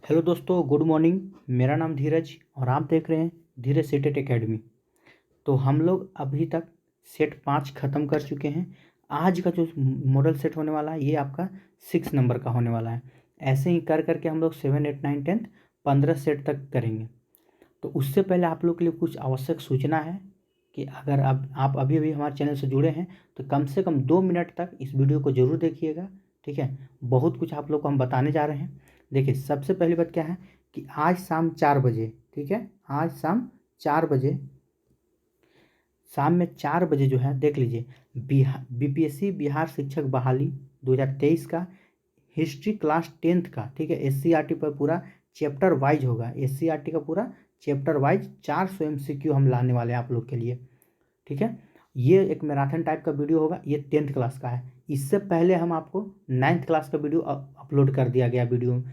Hello दोस्तों, good morning. मेरा नाम धीरज और आप देख रहे हैं धीरज सेटेट एकेडमी। तो हम लोग अभी तक सेट 5 ख़त्म कर चुके हैं। आज का जो मॉडल सेट होने वाला है ये आपका 6 नंबर का होने वाला है। ऐसे ही कर करके हम लोग 7, 8, 9, 10 15 सेट तक करेंगे। तो उससे पहले आप लोग के लिए कुछ आवश्यक सूचना है कि अगर आप अभी अभी हमारे चैनल से जुड़े हैं तो कम से कम 2 मिनट तक इस वीडियो को ज़रूर देखिएगा। ठीक है, बहुत कुछ आप लोग को हम बताने जा रहे हैं। देखिए, सबसे पहली बात क्या है कि आज शाम 4 बजे, ठीक है, आज शाम 4 बजे, शाम में 4 बजे जो है देख लीजिए, बीपीएससी बिहार शिक्षक बहाली 2023 का हिस्ट्री क्लास 10th का, ठीक है, एससीईआरटी पर पूरा चैप्टर वाइज होगा। एससीईआरटी का पूरा चैप्टर वाइज 400 एमसीक्यू हम लाने वाले हैं आप लोग के लिए। ठीक है, ये एक मैराथन टाइप का वीडियो होगा। ये 10th क्लास का है। इससे पहले हम आपको 9th क्लास का वीडियो अपलोड कर दिया गया वीडियो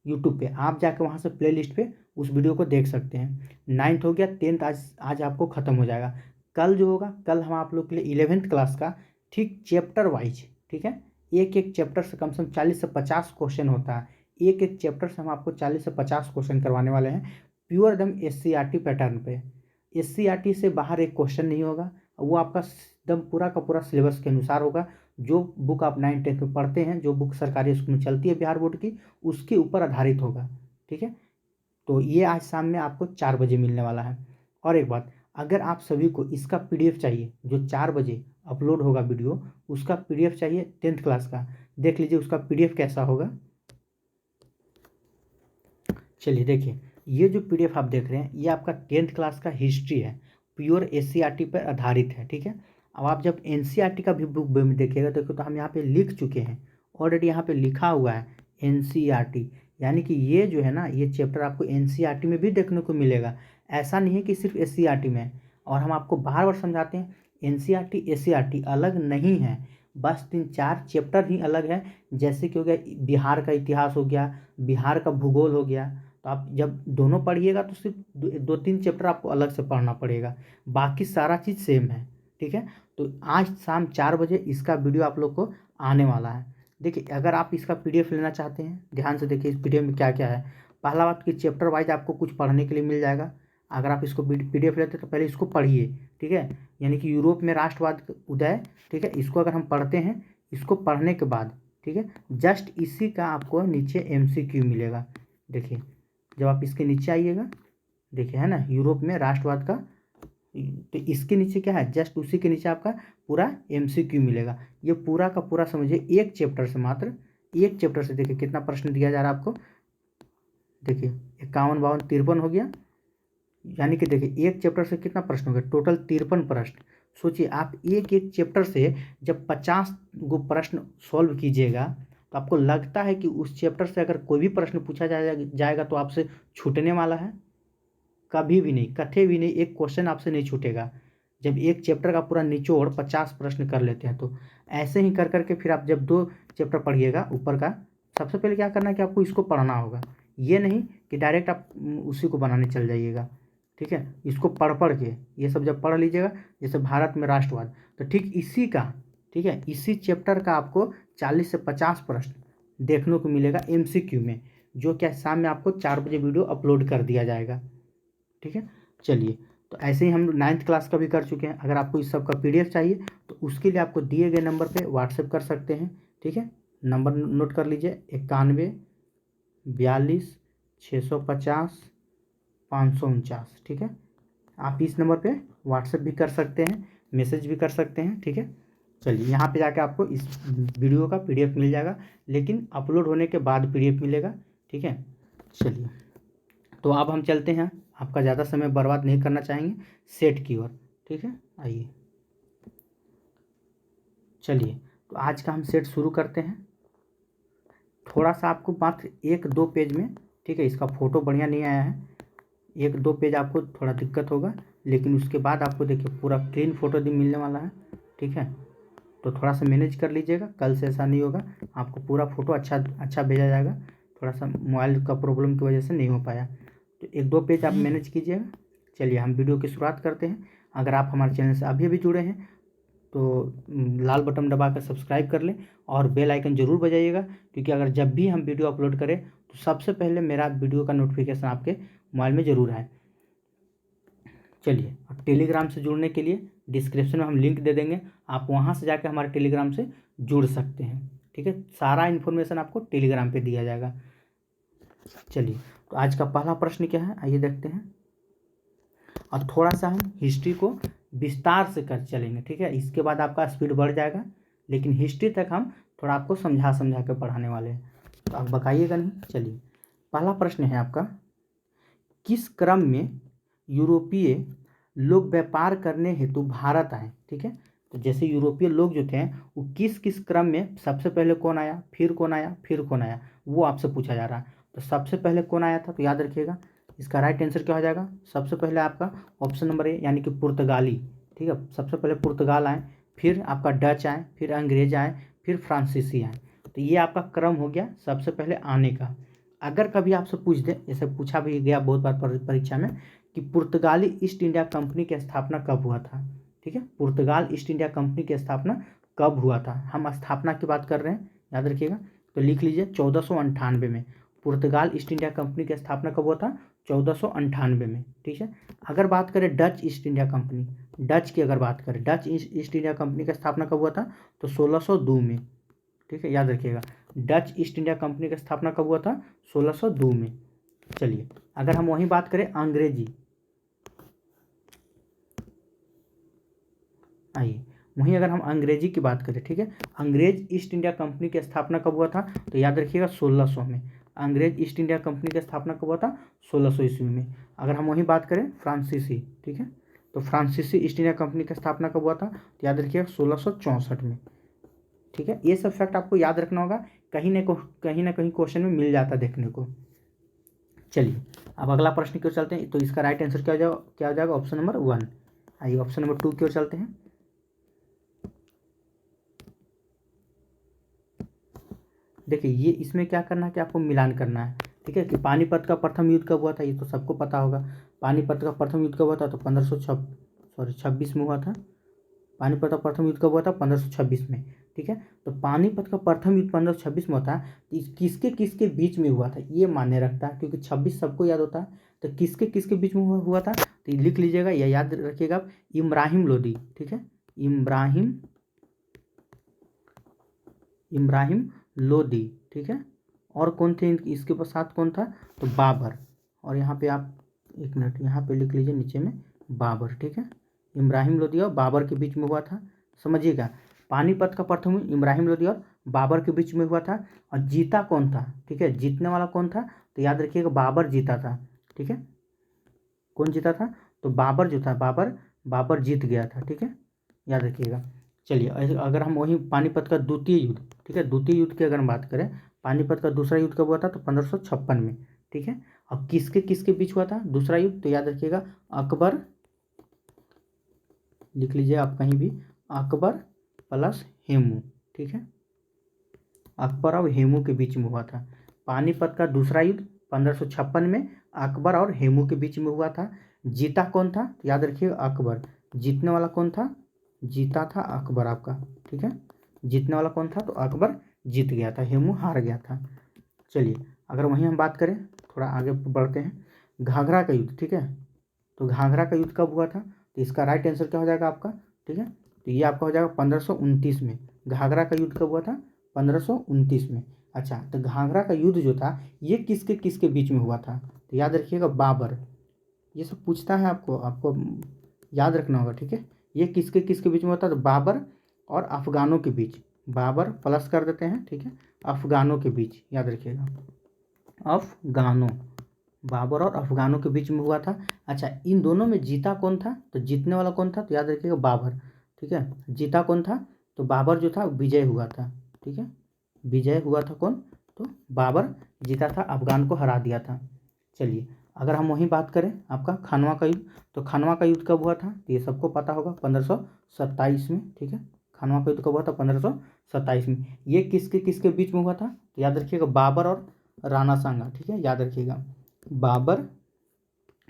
यूट्यूब पे। आप जाकर वहाँ से प्ले लिस्ट पे उस वीडियो को देख सकते हैं। 9th हो गया, 10th आज आपको ख़त्म हो जाएगा। कल जो होगा, कल हम आप लोग के लिए 11th क्लास का ठीक चैप्टर वाइज, ठीक है, एक एक चैप्टर से कम 40 से 50 क्वेश्चन होता है। एक एक चैप्टर से हम आपको 40 से 50 क्वेश्चन करवाने वाले हैं, प्योर एकदम एससीईआरटी पैटर्न पे। एससीईआरटी से बाहर एक क्वेश्चन नहीं होगा। वो आपका एकदम पूरा का पूरा सिलेबस के अनुसार होगा। जो बुक आप 9, 10 में पढ़ते हैं, जो बुक सरकारी स्कूल में चलती है बिहार बोर्ड की, उसके ऊपर आधारित होगा। ठीक है, तो ये आज शाम में आपको 4 बजे मिलने वाला है। और एक बात, अगर आप सभी को इसका पीडीएफ चाहिए, जो 4 बजे अपलोड होगा वीडियो, उसका पीडीएफ चाहिए 10th क्लास का, देख लीजिए उसका पीडीएफ कैसा होगा। चलिए देखिए, ये जो पीडीएफ आप देख रहे हैं ये आपका 10th क्लास का हिस्ट्री है, प्योर एससीईआरटी पर आधारित है। ठीक है, अब आप जब एनसीईआरटी का भी बुक में देखिएगा, देखो तो हम यहाँ पे लिख चुके हैं ऑलरेडी। यहाँ पे लिखा हुआ है एनसीईआरटी, यानी कि ये जो है ना, ये चैप्टर आपको एनसीईआरटी में भी देखने को मिलेगा। ऐसा नहीं है कि सिर्फ एससीईआरटी में है। और हम आपको बार बार समझाते हैं, एनसीईआरटी एससीईआरटी अलग नहीं है, बस 3-4 चैप्टर ही अलग है। जैसे कि हो गया बिहार का इतिहास, हो गया बिहार का भूगोल, हो गया। तो आप जब दोनों पढ़िएगा तो सिर्फ 2-3 चैप्टर आपको अलग से पढ़ना पड़ेगा, बाकी सारा चीज़ सेम है। ठीक है, तो आज शाम 4 बजे इसका वीडियो आप लोग को आने वाला है। देखिए, अगर आप इसका पीडीएफ लेना चाहते हैं, ध्यान से देखिए इस पीडीएफ में क्या क्या है। पहला बात कि चैप्टर वाइज आपको कुछ पढ़ने के लिए मिल जाएगा। अगर आप इसको पीडीएफ लेते हैं तो पहले इसको पढ़िए। ठीक है, यानी कि यूरोप में राष्ट्रवाद उदय, ठीक है, इसको अगर हम पढ़ते हैं, इसको पढ़ने के बाद, ठीक है, जस्ट इसी का आपको नीचे एमसीक्यू मिलेगा। देखिए, जब आप इसके नीचे आइएगा, देखिए है ना, यूरोप में राष्ट्रवाद का, तो इसके नीचे क्या है, जस्ट उसी के नीचे आपका पूरा एमसीक्यू मिलेगा। ये पूरा का पूरा समझिए एक चैप्टर से, मात्र एक चैप्टर से। देखिए कितना प्रश्न दिया जा रहा है आपको। देखिए 51, 52, 53 हो गया। यानी कि देखिए एक चैप्टर से कितना प्रश्न हो गया, टोटल 53 प्रश्न। सोचिए आप एक एक चैप्टर से जब 50 गो प्रश्न सॉल्व कीजिएगा, तो आपको लगता है कि उस चैप्टर से अगर कोई भी प्रश्न पूछा जाएगा तो आपसे छूटने वाला है? कभी भी नहीं, कथे भी नहीं, एक क्वेश्चन आपसे नहीं छूटेगा। जब एक चैप्टर का पूरा निचोड़ 50 प्रश्न कर लेते हैं तो ऐसे ही कर करके फिर आप जब 2 चैप्टर पढ़िएगा ऊपर का, सबसे पहले क्या करना है कि आपको इसको पढ़ना होगा। ये नहीं कि डायरेक्ट आप उसी को बनाने चल जाइएगा। ठीक है, इसको पढ़ पढ़ के ये सब जब पढ़ लीजिएगा, जैसे भारत में राष्ट्रवाद, तो ठीक इसी का, ठीक है, इसी चैप्टर का आपको 40 से 50 प्रश्न देखने को मिलेगा एमसीक्यू में, जो क्या शाम में आपको 4 बजे वीडियो अपलोड कर दिया जाएगा। ठीक है, चलिए, तो ऐसे ही हम 9th क्लास का भी कर चुके हैं। अगर आपको इस सब का पीडीएफ चाहिए तो उसके लिए आपको दिए गए नंबर पे व्हाट्सएप कर सकते हैं। ठीक है, नंबर नोट कर लीजिए, 91 42 650 549। ठीक है, आप इस नंबर पे व्हाट्सएप भी कर सकते हैं, मैसेज भी कर सकते हैं। ठीक है, चलिए, यहाँ पे जाके आपको इस वीडियो का पीडीएफ मिल जाएगा, लेकिन अपलोड होने के बाद पीडीएफ मिलेगा। ठीक है, चलिए, तो अब हम चलते हैं, आपका ज़्यादा समय बर्बाद नहीं करना चाहेंगे, सेट की ओर। ठीक है, आइए, चलिए, तो आज का हम सेट शुरू करते हैं। थोड़ा सा आपको मात्र 1-2 पेज में, ठीक है, इसका फ़ोटो बढ़िया नहीं आया है, 1-2 पेज आपको थोड़ा दिक्कत होगा, लेकिन उसके बाद आपको देखिए पूरा क्लीन फ़ोटो भी मिलने वाला है। ठीक है, तो थोड़ा सा मैनेज कर लीजिएगा, कल से ऐसा नहीं होगा, आपको पूरा फ़ोटो अच्छा भेजा जाएगा। थोड़ा सा मोबाइल का प्रॉब्लम की वजह से नहीं हो पाया, तो 1-2 पेज आप मैनेज कीजिएगा। चलिए, हम वीडियो की शुरुआत करते हैं। अगर आप हमारे चैनल से अभी अभी जुड़े हैं तो लाल बटन दबा कर सब्सक्राइब कर लें और बेल आइकन ज़रूर बजाइएगा, क्योंकि अगर जब भी हम वीडियो अपलोड करें तो सबसे पहले मेरा वीडियो का नोटिफिकेशन आपके मोबाइल में ज़रूर आए। चलिए, अब टेलीग्राम से जुड़ने के लिए डिस्क्रिप्शन में हम लिंक दे देंगे, आप वहाँ से जाकर हमारे टेलीग्राम से जुड़ सकते हैं। ठीक है, सारा इन्फॉर्मेशन आपको टेलीग्राम पे दिया जाएगा। चलिए, तो आज का पहला प्रश्न क्या है, आइए देखते हैं। और थोड़ा सा हम हिस्ट्री को विस्तार से कर चलेंगे। ठीक है, इसके बाद आपका स्पीड बढ़ जाएगा, लेकिन हिस्ट्री तक हम थोड़ा आपको समझा समझा कर पढ़ाने वाले हैं, तो आप बकाइएगा नहीं। चलिए, पहला प्रश्न है आपका, किस क्रम में यूरोपीय लोग व्यापार करने हेतु भारत आए। ठीक है, तो जैसे यूरोपीय लोग जो थे वो किस किस क्रम में, सबसे पहले कौन आया, फिर कौन आया, फिर कौन आया, वो आपसे पूछा जा रहा है। तो सबसे पहले कौन आया था, तो याद रखिएगा इसका राइट आंसर क्या हो जाएगा। सबसे पहले आपका ऑप्शन नंबर ए यानी कि पुर्तगाली। ठीक है, सबसे पहले पुर्तगाल आए, फिर आपका डच आए, फिर अंग्रेज आए, फिर फ्रांसीसी आए। तो ये आपका क्रम हो गया सबसे पहले आने का। अगर कभी आपसे पूछ दे, जैसे पूछा भी गया बहुत बार परीक्षा में, कि पुर्तगाली ईस्ट इंडिया कंपनी की स्थापना कब हुआ था। ठीक है, पुर्तगाल ईस्ट इंडिया कंपनी की स्थापना कब हुआ था, हम स्थापना की बात कर रहे हैं, याद रखिएगा। तो लिख लीजिए 1498 में पुर्तगाल ईस्ट इंडिया कंपनी की स्थापना कब हुआ था, 1498 में। ठीक है, अगर बात करें Dutch east India company, Dutch की अगर बात करें, डच ईस्ट इंडिया कंपनी की स्थापना कब हुआ था, तो 1602 में। ठीक है, याद रखिएगा डच ईस्ट इंडिया कंपनी की स्थापना कब हुआ था, 1602 में। चलिए, अगर हम वहीं बात करें अंग्रेजी, आइए वहीं अगर हम अंग्रेजी की बात करें, ठीक है, अंग्रेज ईस्ट इंडिया कंपनी की स्थापना कब हुआ था, तो याद रखिएगा 1600 में। अंग्रेज ईस्ट इंडिया कंपनी की स्थापना कब हुआ था, 1600 ईस्वी में। अगर हम वहीं बात करें फ्रांसीसी, ठीक है, तो फ्रांसीसी ईस्ट इंडिया कंपनी की स्थापना कब हुआ था, तो याद रखिएगा 1664 में। ठीक है, ये सब फैक्ट आपको याद रखना होगा, कहीं ना कहीं क्वेश्चन में मिल जाता देखने को। चलिए, अब अगला प्रश्न की ओर चलते हैं। तो इसका राइट आंसर क्या हो जाएगा, ऑप्शन नंबर 1। आइए ऑप्शन नंबर 2 की ओर चलते हैं। देखिए, ये इसमें क्या करना है कि आपको मिलान करना है। ठीक है, कि पानीपत का प्रथम युद्ध कब हुआ था, ये तो सबको पता होगा। पानीपत का प्रथम युद्ध कब हुआ था, तो 1526 में हुआ था। पानीपत का प्रथम युद्ध कब हुआ था, 1526 में। ठीक है, तो पानीपत का प्रथम युद्ध 1526 में होता है, तो किसके किसके बीच में हुआ था ये मान्य रखता है, क्योंकि 26 सबको याद होता है। तो किसके किसके बीच में हुआ था, तो लिख लीजिएगा या याद रखिएगा आप, इब्राहिम लोदी। ठीक है, इब्राहिम लोदी। ठीक है, और कौन थे इसके साथ, कौन था, तो बाबर। और यहाँ पे आप एक मिनट यहाँ पे लिख लीजिए नीचे में बाबर। ठीक है, इब्राहिम लोदी और बाबर के बीच में हुआ था, समझिएगा। पानीपत का प्रथम इब्राहिम लोदी और बाबर के बीच में हुआ था। और जीता कौन था, ठीक है, जीतने वाला कौन था, तो याद रखिएगा बाबर जीता था। ठीक है, कौन जीता था, तो बाबर जो था, बाबर जीत गया था। ठीक है, याद रखिएगा। चलिए, अगर हम वही पानीपत का द्वितीय युद्ध, ठीक है, द्वितीय युद्ध की अगर हम बात करें, पानीपत का दूसरा युद्ध कब हुआ था, तो 1556 में। ठीक है, और किसके किसके बीच हुआ था दूसरा युद्ध, तो याद रखिएगा अकबर, लिख लीजिए आप कहीं भी, अकबर प्लस हेमू। ठीक है, अकबर और हेमू के बीच में हुआ था। पानीपत का दूसरा युद्ध 1556 में अकबर और हेमू के बीच में हुआ था। जीता कौन था, याद रखिए अकबर। जीतने वाला कौन था, जीता था अकबर आपका। ठीक है, जीतने वाला कौन था, तो अकबर जीत गया था, हेमू हार गया था। चलिए, अगर वहीं हम बात करें, थोड़ा आगे बढ़ते हैं, घाघरा का युद्ध। ठीक है, तो घाघरा का युद्ध कब हुआ था, तो इसका राइट आंसर क्या हो जाएगा आपका। ठीक है, तो ये आपका हो जाएगा 1529 में। घाघरा का युद्ध कब हुआ था, 1529 में। अच्छा, तो घाघरा का युद्ध जो था ये किसके किसके बीच में हुआ था, तो याद रखिएगा बाबर। ये सब पूछता है आपको याद रखना होगा। ठीक है, ये किसके किसके बीच में होता है, तो बाबर और अफगानों के बीच। बाबर प्लस कर देते हैं, ठीक है, अफगानों के बीच, याद रखिएगा अफगानों, बाबर और अफगानों के बीच में हुआ था। अच्छा, इन दोनों में जीता कौन था, तो जीतने वाला कौन था, तो याद रखिएगा बाबर। ठीक है, जीता कौन था, तो बाबर जो था विजय हुआ था। ठीक है, विजय हुआ था कौन, तो बाबर जीता था, अफगान को हरा दिया था। चलिए, अगर हम वहीं बात करें आपका खानवा का युद्ध, तो खानवा का युद्ध कब हुआ था, तो ये सबको पता होगा 1527 में। ठीक है, खानवा का युद्ध कब हुआ था, 1527 में। ये किसके किसके बीच में हुआ था, तो याद रखिएगा बाबर और राणा सांगा। ठीक है, याद रखिएगा बाबर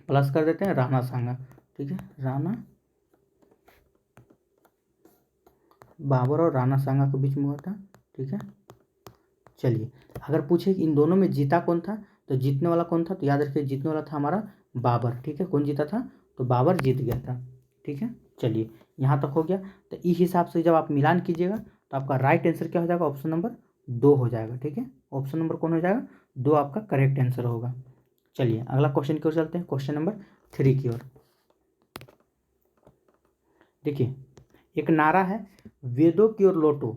प्लस कर देते हैं राणा सांगा। ठीक है, राणा बाबर और राणा सांगा के बीच में हुआ था। ठीक है, चलिए अगर पूछे कि इन दोनों में जीता कौन था, तो जीतने वाला कौन था, तो याद रखिए जीतने वाला था हमारा बाबर। ठीक है, कौन जीता था, तो बाबर जीत गया था। ठीक है, चलिए यहाँ तक हो गया। तो इस हिसाब से जब आप मिलान कीजिएगा तो आपका राइट आंसर क्या हो जाएगा, ऑप्शन नंबर 2 हो जाएगा। ठीक है, ऑप्शन नंबर कौन हो जाएगा, 2 आपका करेक्ट आंसर होगा। चलिए अगला क्वेश्चन की ओर चलते हैं, क्वेश्चन नंबर 3 की ओर। देखिए एक नारा है, वेदों की ओर लौटो।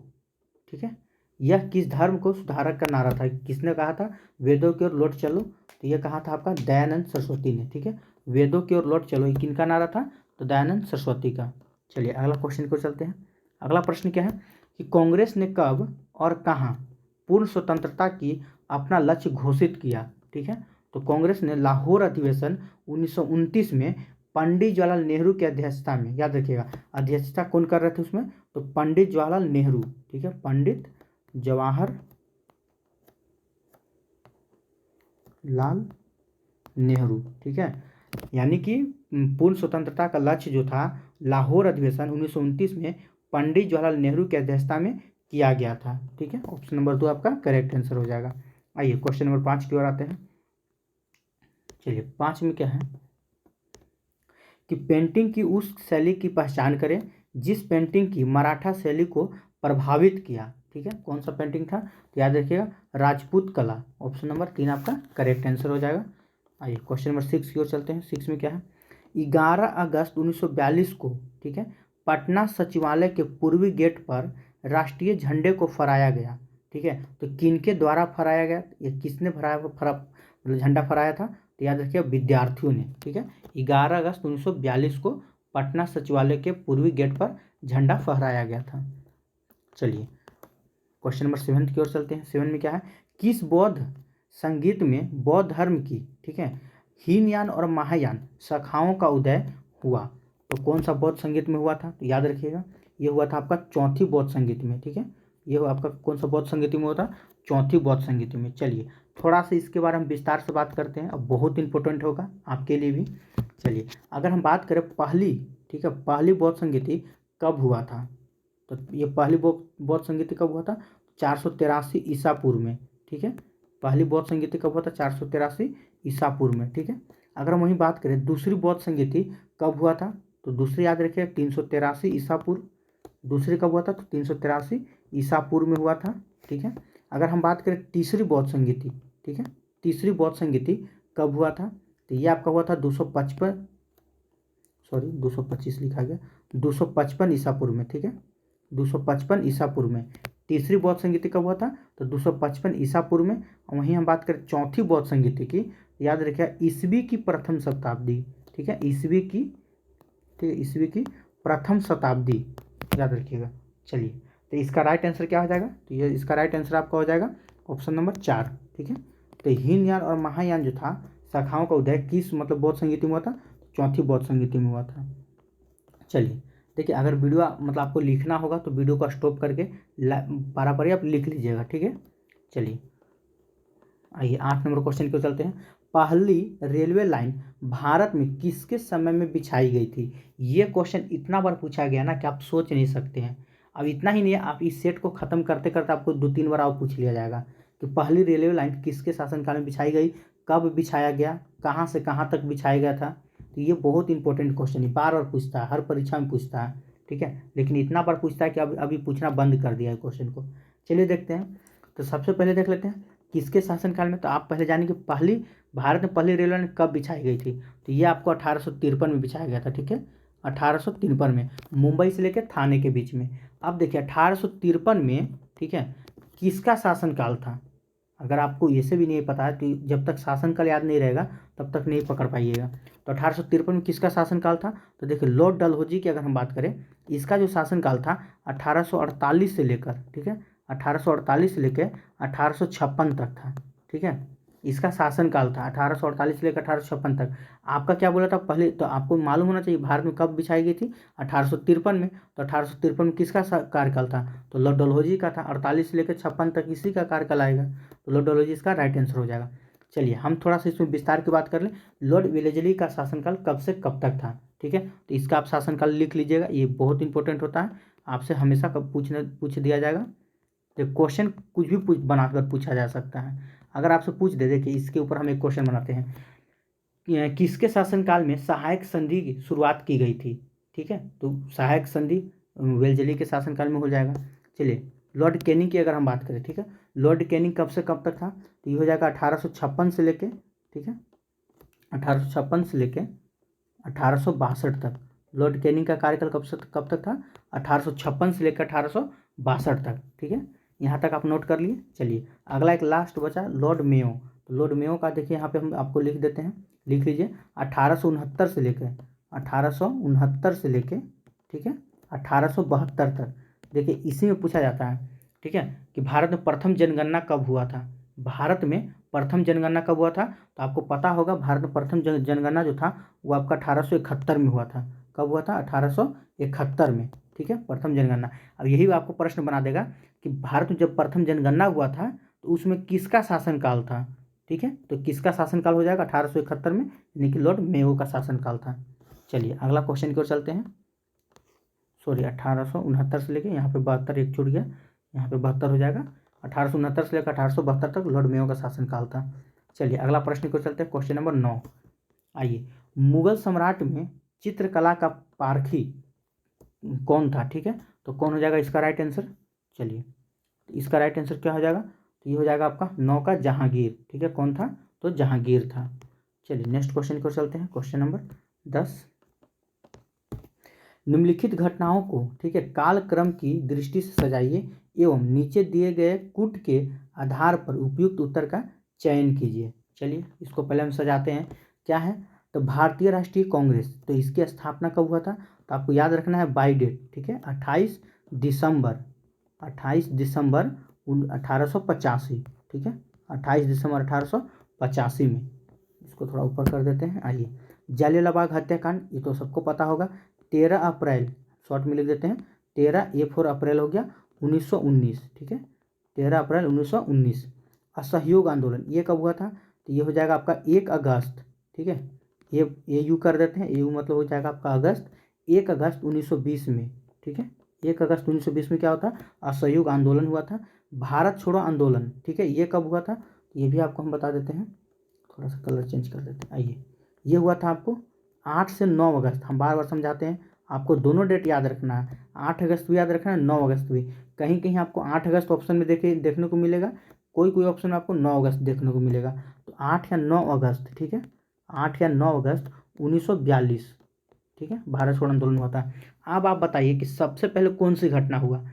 ठीक है, यह किस धर्म को सुधारक का नारा था, किसने कहा था वेदों की ओर लौट चलो, तो यह कहा था आपका दयानंद सरस्वती ने। ठीक है, वेदों की ओर लौट चलो ये किनका नारा था, तो दयानंद सरस्वती का। चलिए अगला क्वेश्चन को चलते हैं। अगला प्रश्न क्या है कि कांग्रेस ने कब और कहाँ पूर्ण स्वतंत्रता की अपना लक्ष्य घोषित किया। ठीक है, तो कांग्रेस ने लाहौर अधिवेशन 1929 में पंडित जवाहरलाल नेहरू की अध्यक्षता में, याद रखिएगा अध्यक्षता कौन कर रहे थे उसमें, तो पंडित जवाहरलाल नेहरू। ठीक है, पंडित जवाहर लाल नेहरू। ठीक है, यानी कि पूर्ण स्वतंत्रता का लक्ष्य जो था लाहौर अधिवेशन 1929 में पंडित जवाहरलाल नेहरू की अध्यक्षता में किया गया था। ठीक है, ऑप्शन नंबर 2 आपका करेक्ट आंसर हो जाएगा। आइए क्वेश्चन नंबर 5 की ओर आते हैं। चलिए 5 में क्या है कि पेंटिंग की उस शैली की पहचान करें जिस पेंटिंग की मराठा शैली को प्रभावित किया। ठीक है, कौन सा पेंटिंग था, तो याद रखिएगा राजपूत कला। ऑप्शन नंबर 3 आपका करेक्ट आंसर हो जाएगा। आइए क्वेश्चन नंबर 6 की ओर चलते हैं। 6 में क्या है, 11 अगस्त 1942 को, ठीक है, पटना सचिवालय के पूर्वी गेट पर राष्ट्रीय झंडे को फहराया गया। ठीक है, तो किनके द्वारा फहराया गया, ये किसने मतलब झंडा फहराया था, तो याद रखिए विद्यार्थियों ने। ठीक है, 11 अगस्त 1942 को पटना सचिवालय के पूर्वी गेट पर झंडा फहराया गया था। चलिए क्वेश्चन नंबर 7 की ओर चलते हैं। 7 में क्या है, किस बौद्ध संगीत में बौद्ध धर्म की, ठीक है, हीनयान और महायान शाखाओं का उदय हुआ, तो कौन सा बौद्ध संगीत में हुआ था, तो याद रखिएगा ये हुआ था आपका चौथी बौद्ध संगीत में। ठीक है, ये आपका कौन सा बौद्ध संगीत में हुआ था, चौथी बौद्ध संगीत में। चलिए थोड़ा सा इसके बारे में विस्तार से बात करते हैं, अब बहुत इंपॉर्टेंट होगा आपके लिए भी। चलिए अगर हम बात करें पहली, ठीक है, पहली बौद्ध संगीति कब हुआ था, तो ये पहली बौद्ध संगीति कब हुआ था, 483 ईसा पूर्व में। ठीक है, पहली बौद्ध संगीति कब हुआ था, 483 ईसा पूर्व में। ठीक है, अगर हम वहीं बात करें दूसरी बौद्ध संगीति कब हुआ था, तो दूसरी याद रखिए 383 ईसा पूर्व। दूसरी कब हुआ था, तो 383 ईसा पूर्व में हुआ था। ठीक है, अगर हम बात करें तीसरी बौद्ध संगीति, ठीक है, तीसरी बौद्ध संगीति कब हुआ था, तो ये आपका हुआ था 255, सॉरी 225 लिखा गया, 255 ईसा पूर्व में। ठीक है, 255 ईसा पूर्व में तीसरी बौद्ध संगीति कब हुआ था, तो 255 ईसा पूर्व में। और वहीं हम बात करें चौथी बौद्ध संगीति की, याद रखिए ईसवी की प्रथम शताब्दी। ठीक है, ईसवी की, ठीक है, ईसवी की प्रथम शताब्दी, याद रखिएगा। चलिए तो इसका राइट आंसर क्या हो जाएगा, तो ये इसका राइट आंसर आपका हो जाएगा ऑप्शन नंबर 4। ठीक है, तो हीनयान और महायान जो था शाखाओं का उदय किस मतलब बौद्ध संगीति में हुआ था, चौथी बौद्ध संगीति में हुआ था। चलिए देखिए अगर वीडियो मतलब आपको लिखना होगा तो वीडियो को स्टॉप करके पारा आप लिख लीजिएगा। ठीक है, चलिए आइए 8 नंबर क्वेश्चन की ओर चलते हैं। पहली रेलवे लाइन भारत में किसके समय में बिछाई गई थी, ये क्वेश्चन इतना बार पूछा गया ना कि आप सोच नहीं सकते हैं। अब इतना ही नहीं है, आप इस सेट को ख़त्म करते करते आपको 2-3 बार और पूछ लिया जाएगा कि पहली रेलवे लाइन किसके शासनकाल में बिछाई गई, कब बिछाया गया, कहाँ से कहाँ तक बिछाया गया था। तो ये बहुत इंपॉर्टेंट क्वेश्चन है, बार बार पूछता है, हर परीक्षा में पूछता है। ठीक है, लेकिन इतना बार पूछता है कि अब अभी पूछना बंद कर दिया है क्वेश्चन को। चलिए देखते हैं, तो सबसे पहले देख लेते हैं किसके शासनकाल में। तो आप पहले जानिए कि पहली भारत में पहली रेलवे लाइन कब बिछाई गई थी, तो ये आपको 1853 में बिछाया गया था। ठीक है, 1853 में मुंबई से लेकर थाने के बीच में। अब देखिए 1853 में, ठीक है, किसका शासनकाल था, अगर आपको ऐसे भी नहीं पता है तो जब तक शासनकाल याद नहीं रहेगा तब तक नहीं पकड़ पाइएगा। तो 1853 में किसका शासनकाल था, तो देखिए लॉर्ड डलहौजी की अगर हम बात करें, इसका जो शासनकाल था 1848 से लेकर, ठीक है, 1848 से लेकर 1856 तक था। ठीक है, इसका शासनकाल था 1848 से लेकर 1856 तक। आपका क्या बोला था पहले, तो आपको मालूम होना चाहिए भारत में कब बिछाई गई थी, 1853 में। तो 1853 में किसका कार्यकाल था, तो लॉर्ड डलहौजी का था। 48 से लेकर 56 तक इसी का कार्यकाल आएगा, तो लॉर्ड डलहौजी इसका राइट आंसर हो जाएगा। चलिए हम थोड़ा सा इसमें विस्तार की बात कर लें, लॉर्ड वेलेस्ली का शासनकाल कब से कब तक था। ठीक है, तो इसका आप शासनकाल लिख लीजिएगा, ये बहुत इंपॉर्टेंट होता है। आपसे हमेशा कब पूछ दिया जाएगा। तो क्वेश्चन कुछ भी बनाकर पूछा जा सकता है। अगर आपसे पूछ दे, देखिए इसके ऊपर हम एक क्वेश्चन बनाते हैं, किसके शासनकाल में सहायक संधि की शुरुआत की गई थी। ठीक है, तो सहायक संधि वेलजली के शासनकाल में हो जाएगा। चलिए लॉर्ड कैनिंग की अगर हम बात करें, ठीक है, लॉर्ड कैनिंग कब से कब तक था, तो ये हो जाएगा 1856 से लेके, ठीक है, 1856 से लेके 1862 तक। लॉर्ड कैनिंग का कार्यकाल कब से कब तक था, 1856 से लेकर 1862 तक। ठीक है, यहाँ तक आप नोट कर लिए। चलिए अगला एक लास्ट बचा लॉर्ड मेयो। तो लॉर्ड मेयो का देखिए यहाँ पे हम आपको लिख देते हैं, लिख लीजिए 1869 से लेकर 1869 से लेके, ठीक है, 1872 तक। देखिए इसी में पूछा जाता है, ठीक है, कि भारत में प्रथम जनगणना कब हुआ था। भारत में प्रथम जनगणना कब हुआ था, तो आपको पता होगा भारत में प्रथम जनगणना जो था वो आपका 1871 में हुआ था। कब हुआ था, 1871 में। ठीक है, प्रथम जनगणना। अब यही आपको प्रश्न बना देगा कि भारत में जब प्रथम जनगणना हुआ था तो उसमें किसका शासनकाल था। ठीक है, तो किसका शासनकाल हो जाएगा 1871 में, यानी कि लॉर्ड मेयो का शासनकाल था। चलिए अगला क्वेश्चन की ओर चलते हैं। सॉरी 1869 से लेके यहाँ पे 72 एक छूट गया, यहाँ पे 72 हो जाएगा। 1869 से लेकर 1872 तक लॉर्ड मेयो का शासनकाल था। चलिए अगला प्रश्न की ओर चलते हैं, क्वेश्चन नंबर 9। आइए, मुगल सम्राट में चित्रकला का पारखी कौन था। ठीक है, तो कौन हो जाएगा इसका राइट आंसर। चलिए इसका राइट आंसर क्या हो जाएगा, तो ये हो जाएगा आपका 9 का जहांगीर। ठीक है, कौन था, तो जहांगीर था। चलिए नेक्स्ट क्वेश्चन की ओर चलते हैं, क्वेश्चन नंबर 10। निम्नलिखित घटनाओं को, ठीक है, कालक्रम की दृष्टि से सजाइए एवं नीचे दिए गए कूट के आधार पर उपयुक्त उत्तर का चयन कीजिए। चलिए इसको पहले हम सजाते हैं। क्या है, तो भारतीय राष्ट्रीय कांग्रेस, तो इसकी स्थापना कब हुआ था, तो आपको याद रखना है बाई डेट। ठीक है, 28 दिसंबर 1885। ठीक है, 28 दिसंबर 1885 में। इसको थोड़ा ऊपर कर देते हैं। आइए, जालियांवाला बाग हत्याकांड, ये तो सबको पता होगा। 13 अप्रैल, शॉर्ट में लिख देते हैं 13 अप्रैल हो गया 1919। ठीक है, 13 अप्रैल 1919। असहयोग आंदोलन ये कब हुआ था, तो ये हो जाएगा आपका 1 अगस्त। ठीक है, ये यू कर देते हैं, यू मतलब हो जाएगा आपका अगस्त, 1 अगस्त 1920 में। ठीक है, 1 अगस्त 1920 में क्या होता, असहयोग आंदोलन हुआ था। भारत छोड़ो आंदोलन, ठीक है, ये कब हुआ था, ये भी आपको हम बता देते हैं। थोड़ा सा कलर चेंज कर देते हैं। आइए, ये हुआ था आपको 8 से 9 अगस्त। हम बार बार समझाते हैं, आपको दोनों डेट याद रखना है, 8 अगस्त भी याद रखना है, 9 अगस्त भी। कहीं कहीं आपको 8 अगस्त ऑप्शन में देखने को मिलेगा, कोई कोई ऑप्शन में आपको 9 अगस्त देखने को मिलेगा। तो 8 या 9 अगस्त, ठीक है, 8 या 9 अगस्त 1942, ठीक है, भारत छोड़ो आंदोलन हुआ था। अब आप बताइए कि सबसे पहले कौन सी घटना हुआ,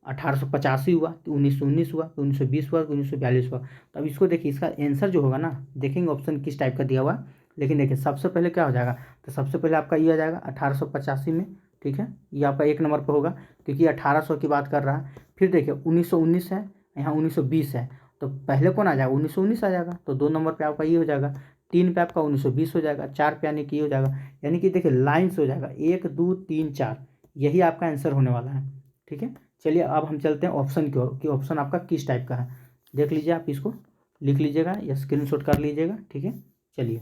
1885 हुआ कि 1919 हुआ कि 1920 हुआ कि 1942 हुआ। तो अब इसको देखिए, इसका आंसर जो होगा ना, देखेंगे ऑप्शन किस टाइप का दिया हुआ, लेकिन देखिए सबसे पहले क्या हो जाएगा, तो सबसे पहले आपका ये आ जाएगा 1885 में। ठीक है, ये आपका 1 नंबर पर होगा क्योंकि 1800 की बात कर रहा है। फिर देखिए 1919 है, यहाँ 1920 है, तो पहले कौन आ जाएगा, 1919 आ जाएगा, तो 2 नंबर पर आपका ये हो जाएगा। 3 पे आपका 1920 हो जाएगा, 4 पे यानी कि ये हो जाएगा, यानी कि देखिए लाइन्स हो जाएगा 1 2 3 4, यही आपका आंसर होने वाला है। ठीक है, चलिए अब हम चलते हैं ऑप्शन की ओर कि ऑप्शन आपका किस टाइप का है। देख लीजिए, आप इसको लिख लीजिएगा या स्क्रीनशॉट कर लीजिएगा। ठीक है, चलिए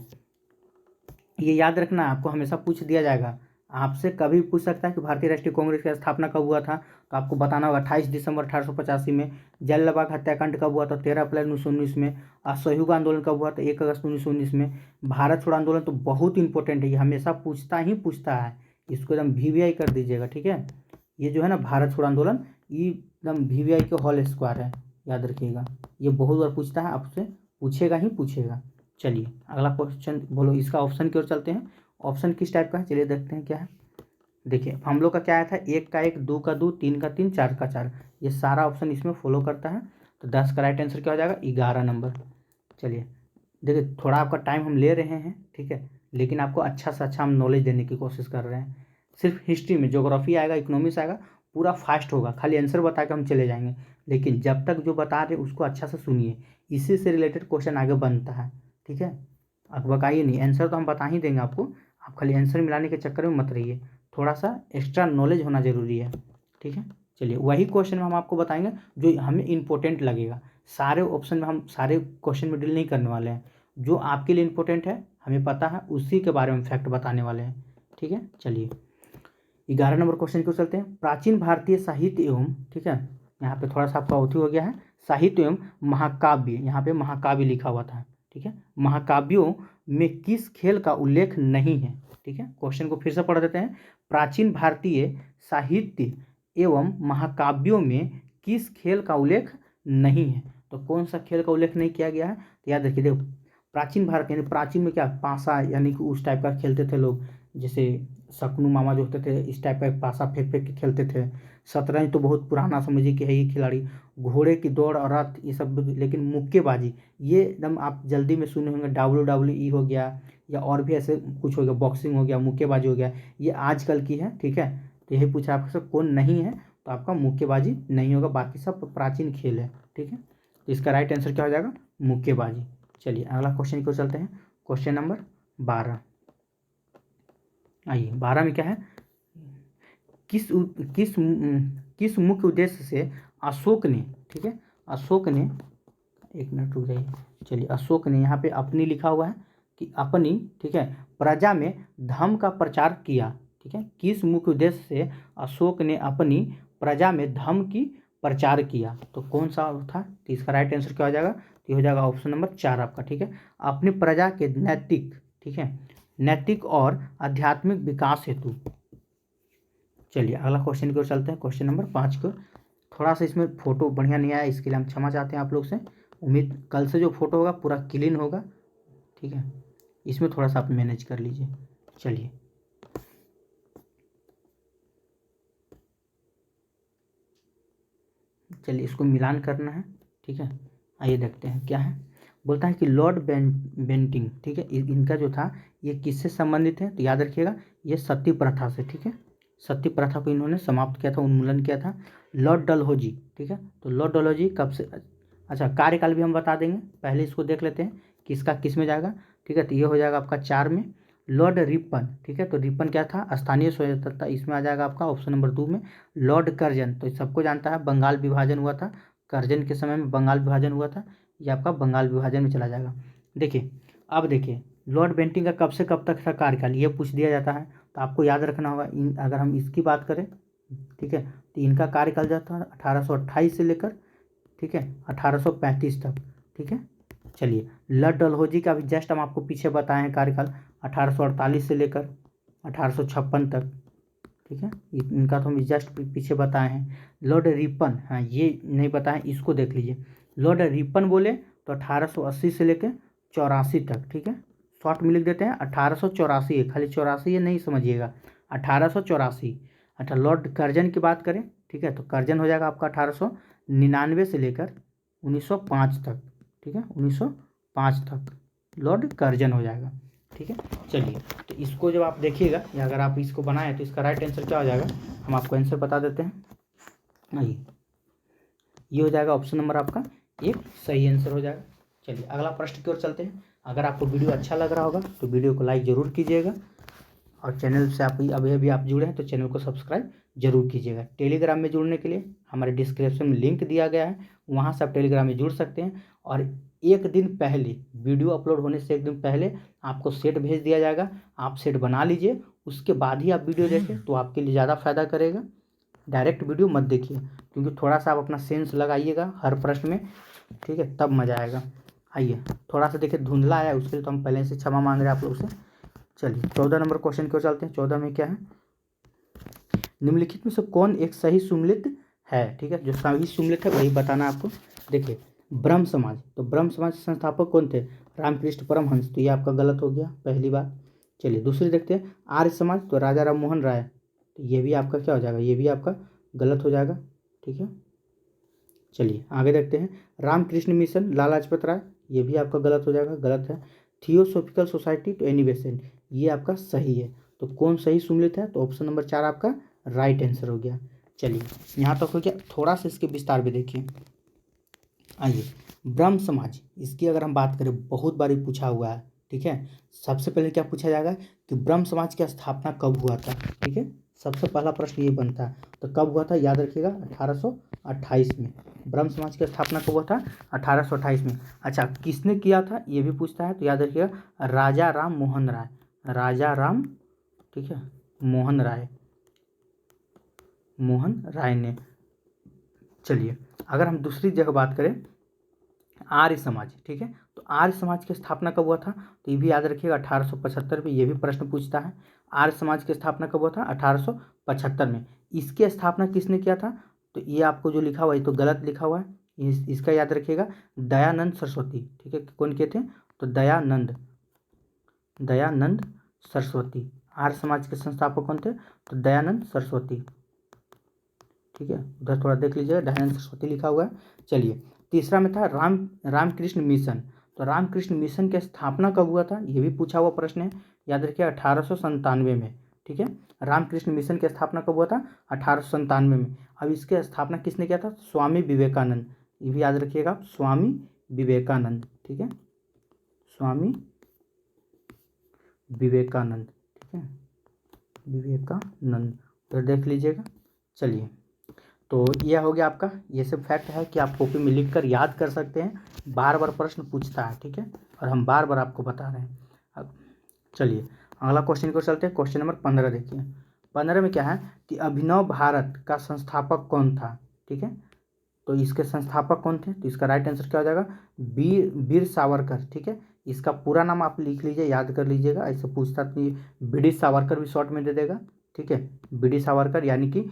ये याद रखना, आपको हमेशा पूछ दिया जाएगा, आपसे कभी पूछ सकता है कि भारतीय राष्ट्रीय कांग्रेस की स्थापना कब हुआ था, तो आपको बताना होगा 28 दिसंबर 1885 में। जालियांवाला बाग हत्याकांड कब हुआ था, 13 अप्रैल 1919 में। असहयोग आंदोलन कब हुआ था, 1 अगस्त 1919 में। भारत छोड़ो आंदोलन तो बहुत इंपॉर्टेंट है, ये हमेशा पूछता ही पूछता है, इसको एकदम VVI कर दीजिएगा। ठीक है, ये जो है ना भारत छोड़ो आंदोलन, ये एकदम VVI के होल स्क्वायर है, याद रखिएगा, ये बहुत बार पूछता है, आपसे पूछेगा ही पूछेगा। चलिए अगला क्वेश्चन बोलो, इसका ऑप्शन की ओर चलते हैं। ऑप्शन किस टाइप का है, चलिए देखते हैं क्या है। देखिए हम लोग का क्या आया था, 1 का 1, 2 का 2, 3 का 3, 4 का 4, ये सारा ऑप्शन इसमें फॉलो करता है। तो 10 का राइट आंसर क्या हो जाएगा, 11 नंबर। चलिए देखिए थोड़ा आपका टाइम हम ले रहे हैं, ठीक है, लेकिन आपको अच्छा से अच्छा हम नॉलेज देने की कोशिश कर रहे हैं। सिर्फ हिस्ट्री में ज्योग्राफी आएगा, इकोनॉमिक्स आएगा, पूरा फास्ट होगा, खाली आंसर बता के हम चले जाएंगे, लेकिन जब तक जो बता रहे उसको अच्छा से सुनिए, इसी से रिलेटेड क्वेश्चन आगे बनता है। ठीक है, अब बकाइए नहीं, आंसर तो हम बता ही देंगे आपको, आप खाली आंसर मिलाने के चक्कर में मत रहिए, थोड़ा सा एक्स्ट्रा नॉलेज होना ज़रूरी है। ठीक है, चलिए वही क्वेश्चन में हम आपको बताएंगे जो हमें इंपॉर्टेंट लगेगा। सारे ऑप्शन में हम सारे क्वेश्चन में डील नहीं करने वाले हैं, जो आपके लिए इंपॉर्टेंट है, हमें पता है, उसी के बारे में फैक्ट बताने वाले हैं। ठीक है, चलिए 11 नंबर क्वेश्चन को चलते हैं। प्राचीन भारतीय साहित्य एवं, ठीक है, यहाँ पे थोड़ा सा आपका अवधि हो गया है, साहित्य एवं महाकाव्य, यहाँ पे महाकाव्य लिखा हुआ था, ठीक है, महाकाव्यों में किस खेल का उल्लेख नहीं है, ठीक है। क्वेश्चन को फिर से पढ़ देते हैं। प्राचीन भारतीय साहित्य एवं महाकाव्यों में किस खेल का उल्लेख नहीं है, तो कौन सा खेल का उल्लेख नहीं किया गया है, तो याद रखिए। देखो प्राचीन भारत यानी प्राचीन में क्या, पासा यानी कि उस टाइप का खेलते थे लोग, जैसे शकुनी मामा जो होते थे इस टाइप का पासा फेंक फेंक के खेलते थे। शतरंज तो बहुत पुराना समझिए कि है ही खिलाड़ी। घोड़े की दौड़ और रथ ये सब, लेकिन मुक्केबाजी ये एकदम आप जल्दी में सुने होंगे, WWE हो गया या और भी ऐसे कुछ हो गया, बॉक्सिंग हो गया, मुक्केबाजी हो गया, ये आजकल की है, ठीक है। तो यही पूछा आपसे कौन नहीं है, तो आपका मुक्केबाजी नहीं होगा, बाकी सब प्राचीन खेल है, ठीक है। तो इसका राइट आंसर क्या हो जाएगा, मुक्केबाजी। चलिए अगला क्वेश्चन को चलते हैं। क्वेश्चन नंबर 12, आइए 12 में क्या है, किस किस किस मुख्य उद्देश्य से अशोक ने, ठीक है, अशोक ने, एक मिनट रुक जाइए, चलिए अशोक ने यहाँ पे अपनी लिखा हुआ है कि अपनी, ठीक है, प्रजा में धर्म का प्रचार किया, ठीक है, किस मुख्य उद्देश्य से अशोक ने अपनी प्रजा में धर्म की प्रचार किया, तो कौन सा था, तो इसका राइट आंसर क्या हो जाएगा, तो ये हो जाएगा ऑप्शन नंबर 4 आपका, ठीक है, अपनी प्रजा के नैतिक, ठीक है, नैतिक और आध्यात्मिक विकास हेतु। चलिए अगला क्वेश्चन की ओर चलते हैं, क्वेश्चन नंबर 5 को। थोड़ा सा इसमें फोटो बढ़िया नहीं आया, इसके लिए हम क्षमा चाहते हैं आप लोग से। उम्मीद कल से जो फोटो होगा पूरा क्लीन होगा, ठीक है, इसमें थोड़ा सा आप मैनेज कर लीजिए। चलिए चलिए इसको मिलान करना है, ठीक है। आइए देखते हैं क्या है। बोलता है कि लॉर्ड बेंटिंग, ठीक है, इनका जो था ये किससे संबंधित है, तो याद रखिएगा ये सती प्रथा से, ठीक है, सती प्रथा को इन्होंने समाप्त किया था, उन्मूलन किया था। लॉर्ड डलहौजी, ठीक है, तो लॉर्ड डलहौजी कब से, अच्छा कार्यकाल भी हम बता देंगे, पहले इसको देख लेते हैं किसका किस में जाएगा, ठीक है, तो ये हो जाएगा आपका 4 में। लॉर्ड रिपन, ठीक है, तो रिपन क्या था, स्थानीय स्वतंत्रता, इसमें आ जाएगा आपका ऑप्शन नंबर 2 में। लॉर्ड कर्जन, तो सबको जानता है बंगाल विभाजन हुआ था, कर्जन के समय में बंगाल विभाजन हुआ था, ये आपका बंगाल विभाजन में चला जाएगा। देखिए अब देखिए लॉर्ड बेंटिंग का कब से कब तक था कार्यकाल, ये पूछ दिया जाता है, तो आपको याद रखना होगा अगर हम इसकी बात करें, ठीक है, तो इनका कार्यकाल जो था 1828 से लेकर, ठीक है, 1835 तक, ठीक है। चलिए लॉर्ड डलहौजी का भी जस्ट हम आपको पीछे बताए हैं कार्यकाल 1848 से लेकर 1856 तक, ठीक है, इनका तो हम जस्ट पीछे बताए हैं। लॉर्ड रिपन, हाँ ये नहीं बताएं, इसको देख लीजिए। लॉर्ड रिपन बोले तो 1880 से लेकर 84 तक, ठीक है, शॉर्ट में लिख देते हैं 1884 है, खाली 84 ये नहीं समझिएगा, 1884। अच्छा लॉर्ड कर्जन की बात करें, ठीक है, तो कर्जन हो जाएगा आपका 1899 से लेकर 1905 तक, ठीक है, 1905 तक लॉर्ड कर्जन हो जाएगा, ठीक है। चलिए तो इसको जब आप देखिएगा या अगर आप इसको बनाएं तो इसका राइट आंसर क्या हो जाएगा, हम आपको आंसर बता देते हैं। आइए ये हो जाएगा ऑप्शन नंबर आपका एक सही आंसर हो जाएगा। चलिए अगला प्रश्न की ओर चलते हैं। अगर आपको वीडियो अच्छा लग रहा होगा तो वीडियो को लाइक ज़रूर कीजिएगा, और चैनल से आप अभी अभी आप जुड़े हैं तो चैनल को सब्सक्राइब जरूर कीजिएगा। टेलीग्राम में जुड़ने के लिए हमारे डिस्क्रिप्शन में लिंक दिया गया है, वहाँ से आप टेलीग्राम में जुड़ सकते हैं। और एक दिन पहले, वीडियो अपलोड होने से एक दिन पहले आपको सेट भेज दिया जाएगा, आप सेट बना लीजिए, उसके बाद ही आप वीडियो देखें तो आपके लिए ज़्यादा फायदा करेगा। डायरेक्ट वीडियो मत देखिए, क्योंकि थोड़ा सा आप अपना सेंस लगाइएगा हर प्रश्न में, ठीक है, तब मज़ा आएगा। आइए थोड़ा सा देखिए धुंधला आया, उसके लिए तो हम पहले से क्षमा मांग रहे हैं आप लोग से। चलिए 14 नंबर क्वेश्चन की ओर चलते हैं। 14 में क्या है, निम्नलिखित में से कौन एक सही सुमेलित है, ठीक है, जो सही सुमेलित है वही बताना आपको। देखिए ब्रह्म समाज, तो ब्रह्म समाज के संस्थापक कौन थे, रामकृष्ण परमहंस, तो ये आपका गलत हो गया पहली बात। चलिए दूसरी देखते हैं, आर्य समाज, तो राजा राम मोहन राय, तो ये भी आपका क्या हो जाएगा, ये भी आपका गलत हो जाएगा, ठीक है। चलिए आगे देखते हैं, रामकृष्ण मिशन, लाला लाजपत राय, ये भी आपका गलत हो जाएगा, गलत है। थियोसॉफिकल सोसाइटी टू एनिवेशन, ये आपका सही है। तो कौन सही सुमेलित है, तो ऑप्शन नंबर 4 आपका राइट आंसर हो गया। चलिए यहाँ तक हो गया, थोड़ा सा इसके विस्तार भी देखिए। आइए ब्रह्म समाज, इसकी अगर हम बात करें बहुत बारी पूछा हुआ है, ठीक है। सबसे पहले क्या पूछा जाएगा कि ब्रह्म समाज की स्थापना कब हुआ था, ठीक है, सबसे पहला प्रश्न ये बनता है। तो कब हुआ था, याद रखिएगा 1828 में। ब्रह्म समाज की स्थापना कब हुआ था, 1828 में। अच्छा किसने किया था ये भी पूछता है, तो याद रखिएगा राजा राम मोहन राय, राजा राम, ठीक है, मोहन राय, मोहन राय ने। चलिए अगर हम दूसरी जगह बात करें, आर्य समाज, ठीक है, तो आर्य समाज की स्थापना कब हुआ था, तो ये भी याद रखिएगा 1875 में, ये भी प्रश्न पूछता है। आर्य समाज की स्थापना कब हुआ था, 1875 में। इसकी स्थापना किसने किया था, तो ये आपको जो लिखा हुआ है तो गलत लिखा हुआ है, इसका याद रखिएगा, दयानंद सरस्वती, ठीक है। कौन किए थे, तो दयानंद सरस्वती। आर्य समाज के संस्थापक कौन थे, तो दयानंद सरस्वती, ठीक है। उधर थोड़ा देख लीजिएगा, दयानंद सरस्वती लिखा हुआ है। चलिए तीसरा में था रामकृष्ण मिशन। तो रामकृष्ण मिशन की स्थापना कब हुआ था, ये भी पूछा हुआ प्रश्न है, याद रखिए 1897 में, ठीक है। रामकृष्ण मिशन की स्थापना कब हुआ था, 1897 में। अब इसकी स्थापना किसने किया था, स्वामी विवेकानंद, ये भी याद रखिएगा, स्वामी विवेकानंद, ठीक है, स्वामी विवेकानंद, ठीक है, विवेकानंद, तो देख लीजिएगा। चलिए तो यह हो गया आपका, ये सब फैक्ट है कि आप कॉपी में लिख कर याद कर सकते हैं, बार बार प्रश्न पूछता है, ठीक है, और हम बार बार आपको बता रहे हैं। अब चलिए अगला क्वेश्चन को चलते हैं। क्वेश्चन नंबर 15 देखिए। 15 में क्या है कि अभिनव भारत का संस्थापक कौन था, ठीक है, तो इसके संस्थापक कौन थे, तो इसका राइट आंसर क्या हो जाएगा, वीर सावरकर, ठीक है। इसका पूरा नाम आप लिख लीजिए, याद कर लीजिएगा, ऐसे पूछता तो बीडी सावरकर भी शॉर्ट में दे देगा, ठीक है, बीडी सावरकर यानी कि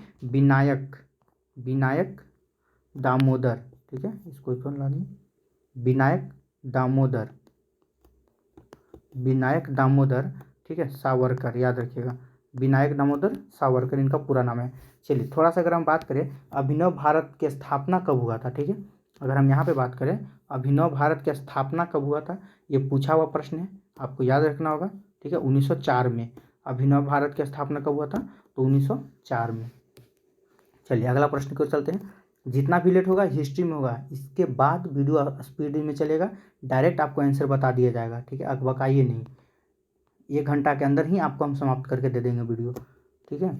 विनायक दामोदर, ठीक है, इसको कौन ला दी, विनायक दामोदर, ठीक है, सावरकर, याद रखिएगा, विनायक दामोदर सावरकर इनका पूरा नाम है। चलिए थोड़ा सा अगर हम बात करें अभिनव भारत की स्थापना कब हुआ था, ठीक है, अगर हम यहाँ पे बात करें अभिनव भारत की स्थापना कब हुआ था, ये पूछा हुआ प्रश्न है, आपको याद रखना होगा, ठीक है, 1904 में। अभिनव भारत की स्थापना कब हुआ था, तो 1904 में। चलिए अगला प्रश्न को चलते हैं। जितना भी लेट होगा हिस्ट्री में होगा, इसके बाद वीडियो स्पीड में चलेगा, डायरेक्ट आपको आंसर बता दिया जाएगा, ठीक है, अकबकाइए नहीं, 1 घंटा के अंदर ही आपको हम समाप्त करके दे देंगे वीडियो, ठीक है।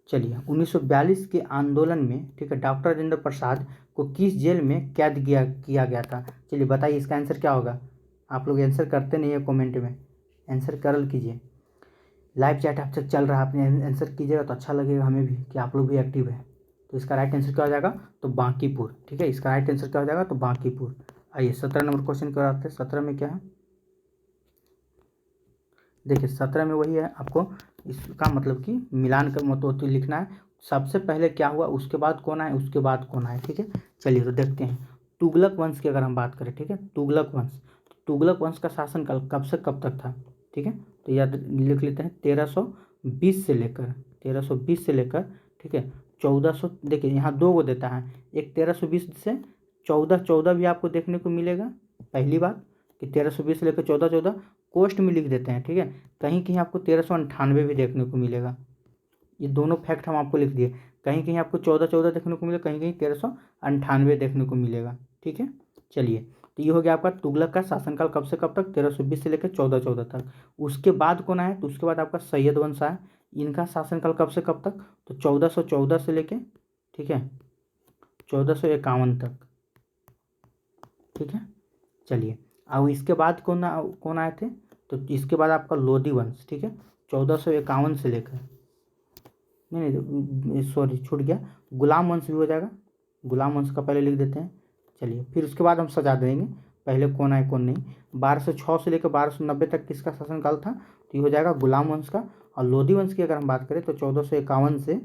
चलिए 1942 के आंदोलन में, ठीक है, डॉक्टर राजेंद्र प्रसाद को किस जेल में कैद किया गया था, चलिए बताइए इसका आंसर क्या होगा। आप लोग आंसर करते नहीं है कमेंट में, आंसर करल कीजिए, लाइव चैट अब तक चल रहा है, आपने आंसर कीजिएगा तो अच्छा लगेगा हमें भी कि आप लोग भी एक्टिव है। तो इसका राइट आंसर क्या हो जाएगा, तो बांकीपुर, ठीक है, इसका राइट आंसर क्या हो जाएगा, तो बांकीपुर। आइए 17 नंबर क्वेश्चन को आते हैं। 17 में क्या है, देखिए 17 में वही है, आपको इसका मतलब कि मिलान कर मतलब लिखना है, सबसे पहले क्या हुआ, उसके बाद कौन आए, उसके बाद कौन आए, ठीक है। चलिए तो देखते हैं, तुगलक वंश की अगर हम बात करें, ठीक है, तुगलक वंश का शासनकाल कब से कब तक था, ठीक है, तो याद लिख लेते हैं 1320 से लेकर, ठीक है, 1400, देखिए यहाँ 2 को देता है, एक 1320 से 1414 भी आपको देखने को मिलेगा, पहली बात कि 1320 से लेकर 1414 कोस्ट में लिख देते हैं, ठीक है, कहीं कहीं आपको 1398 भी देखने को मिलेगा, ये दोनों फैक्ट हम आपको लिख दिए, कहीं कहीं आपको 1414 देखने को मिलेगा, कहीं कहीं 1398 देखने को मिलेगा, ठीक है। चलिए तो ये हो गया आपका तुगलक का शासनकाल कब से कब तक, 1320 से लेकर 1414 तक। उसके बाद कौन आया, तो उसके बाद आपका सैयद वंश आया, इनका शासनकाल कब से कब तक, तो 1414 से लेके, ठीक है, 1451 तक, ठीक है। चलिए अब इसके बाद कौन आए थे, तो इसके बाद आपका लोधी वंश, ठीक है, 1451 से लेकर, नहीं सॉरी छूट गया, गुलाम वंश भी हो जाएगा, गुलाम वंश का पहले लिख देते हैं। चलिए फिर उसके बाद हम सजा देंगे, पहले कौन आए कौन नहीं। 1206 से लेकर 1290 तक किसका शासनकाल था, तो ये हो जाएगा गुलाम वंश का। और लोधी वंश की अगर हम बात करें तो 1451 से,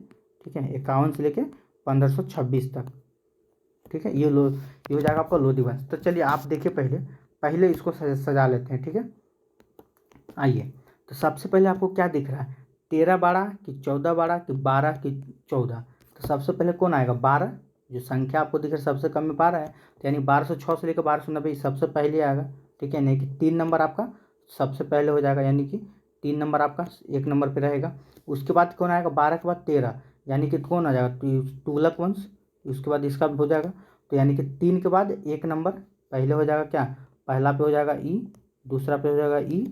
ठीक है, 51 से लेकर 1526 तक, ठीक है, ये हो जाएगा आपका लोधी वंश। तो चलिए आप देखिए पहले इसको सजा लेते हैं, ठीक है। आइए तो सबसे पहले आपको क्या दिख रहा है, 13/12 कि 14/12 कि 12 कि 14, तो सबसे पहले कौन आएगा, 12, जो संख्या आपको दिख रहा है सबसे कम में 12 है, तो यानी 1206 से लेकर 1290 सबसे पहले आएगा, ठीक है, नहीं कि 3 नंबर आपका सबसे पहले हो जाएगा, यानी कि 3 नंबर आपका 1 नंबर पे रहेगा। उसके बाद कौन आएगा, 12 के बाद 13, यानी कि कौन आ जाएगा, तुगलक वंश, उसके बाद इसका हो जाएगा, तो यानी कि 3 के बाद 1 नंबर पहले हो जाएगा, क्या पहला पे हो जाएगा ई, दूसरा पे हो जाएगा ई।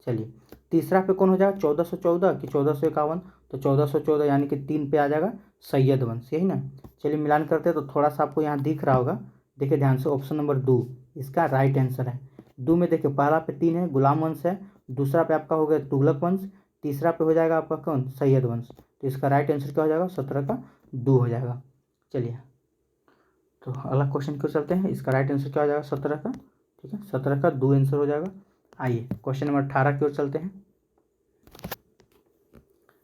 चलिए तीसरा पे कौन हो जाएगा, 1414 कि 1451, तो 1414 यानी कि 3 पे आ जाएगा सैयद वंश, यही ना। चलिए मिलान करते हैं, तो थोड़ा सा आपको यहाँ दिख रहा होगा, देखिए ध्यान से, ऑप्शन नंबर 2 इसका राइट आंसर है। 2 में देखिए पहला पे 3 है गुलाम वंश है, दूसरा पे आपका हो गया तुगलक वंश, तीसरा पे हो जाएगा आपका कौन, सैयद वंश। तो इसका राइट आंसर क्या हो जाएगा, 17 का 2 हो जाएगा। चलिए तो अगला क्वेश्चन क्यों चलते हैं, इसका राइट आंसर क्या हो जाएगा 17 का, ठीक है 17 का 2 आंसर हो जाएगा। आइए क्वेश्चन नंबर 18 की ओर चलते हैं।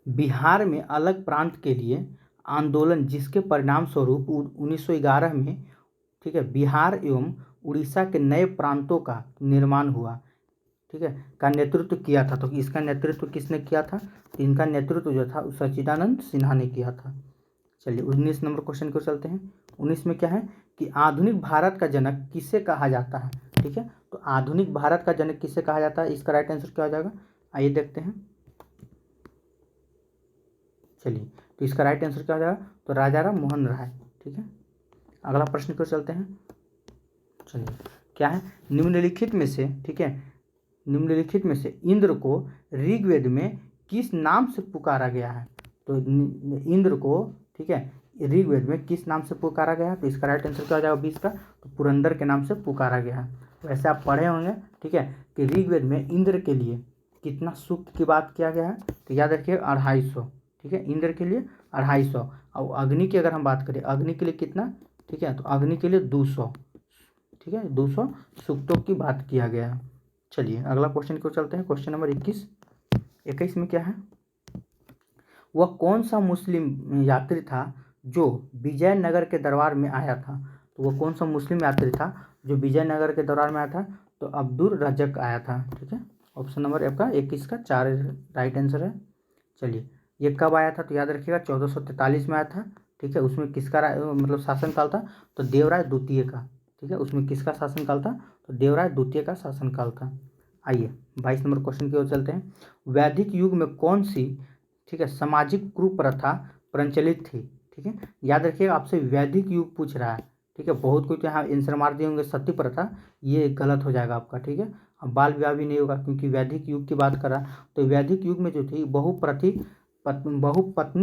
बिहार में अलग प्रांत के लिए आंदोलन जिसके परिणाम स्वरूप 1911 में, ठीक है, बिहार एवं उड़ीसा के नए प्रांतों का निर्माण हुआ, ठीक है, का नेतृत्व किया था। तो इसका नेतृत्व किसने किया था, तो इनका नेतृत्व जो था सच्चिदानंद सिन्हा ने किया था। चलिए 19 नंबर क्वेश्चन को चलते हैं। 19 में क्या है कि आधुनिक भारत का जनक किसे कहा जाता है, ठीक है, तो आधुनिक भारत का जनक किसे कहा जाता है, इसका राइट आंसर क्या हो जाएगा, आइए देखते हैं। चलिए तो इसका राइट आंसर क्या हो जाएगा, तो राजा राम मोहन राय, ठीक है। अगला प्रश्न को चलते हैं। चलिए क्या है, निम्नलिखित में से, ठीक है, निम्नलिखित में से इंद्र को ऋग्वेद में किस नाम से पुकारा गया है, तो इंद्र को, ठीक है, ऋग्वेद में किस नाम से पुकारा गया है, तो इसका राइट आंसर क्या हो जाएगा 20 का, तो पुरंदर के नाम से पुकारा गया है। वैसे आप पढ़े होंगे, ठीक है, कि ऋग्वेद में इंद्र के लिए कितना सूक्त की बात किया गया है, तो याद रखिए 250, ठीक है, इंद्र के लिए 250। और अग्नि की अगर हम बात करें, अग्नि के लिए कितना, ठीक है, तो अग्नि के लिए 200, ठीक है, 200 सूक्तों की बात किया गया है। चलिए अगला क्वेश्चन को चलते हैं। क्वेश्चन नंबर 21 में क्या है, वह कौन सा मुस्लिम यात्री था जो विजयनगर के दरबार में आया था, तो वह कौन सा मुस्लिम यात्री था जो विजयनगर के दरबार में आया था, तो अब्दुल रज़्ज़क़ आया था, ठीक है। ऑप्शन नंबर आपका 21 का 4 राइट आंसर है। चलिए ये कब आया था, तो याद रखिएगा 1443 में आया था, ठीक है। उसमें किसका मतलब शासनकाल था, तो देवराय द्वितीय का, ठीक है, उसमें किसका शासनकाल था, तो देवराय द्वितीय का शासनकाल था। आइए 22 नंबर क्वेश्चन की ओर चलते हैं। वैदिक युग में कौन सी, ठीक है, सामाजिक कुप्रथा प्रचलित थी, ठीक है, याद रखिएगा आपसे वैदिक युग पूछ रहा है, ठीक है। बहुत कोई तो यहाँ आंसर मार दिए होंगे सती प्रथा, ये गलत हो जाएगा आपका, ठीक है। अब बाल विवाह भी नहीं होगा क्योंकि वैदिक युग की बात कर रहा, तो वैदिक युग में जो थी बहुपत्नी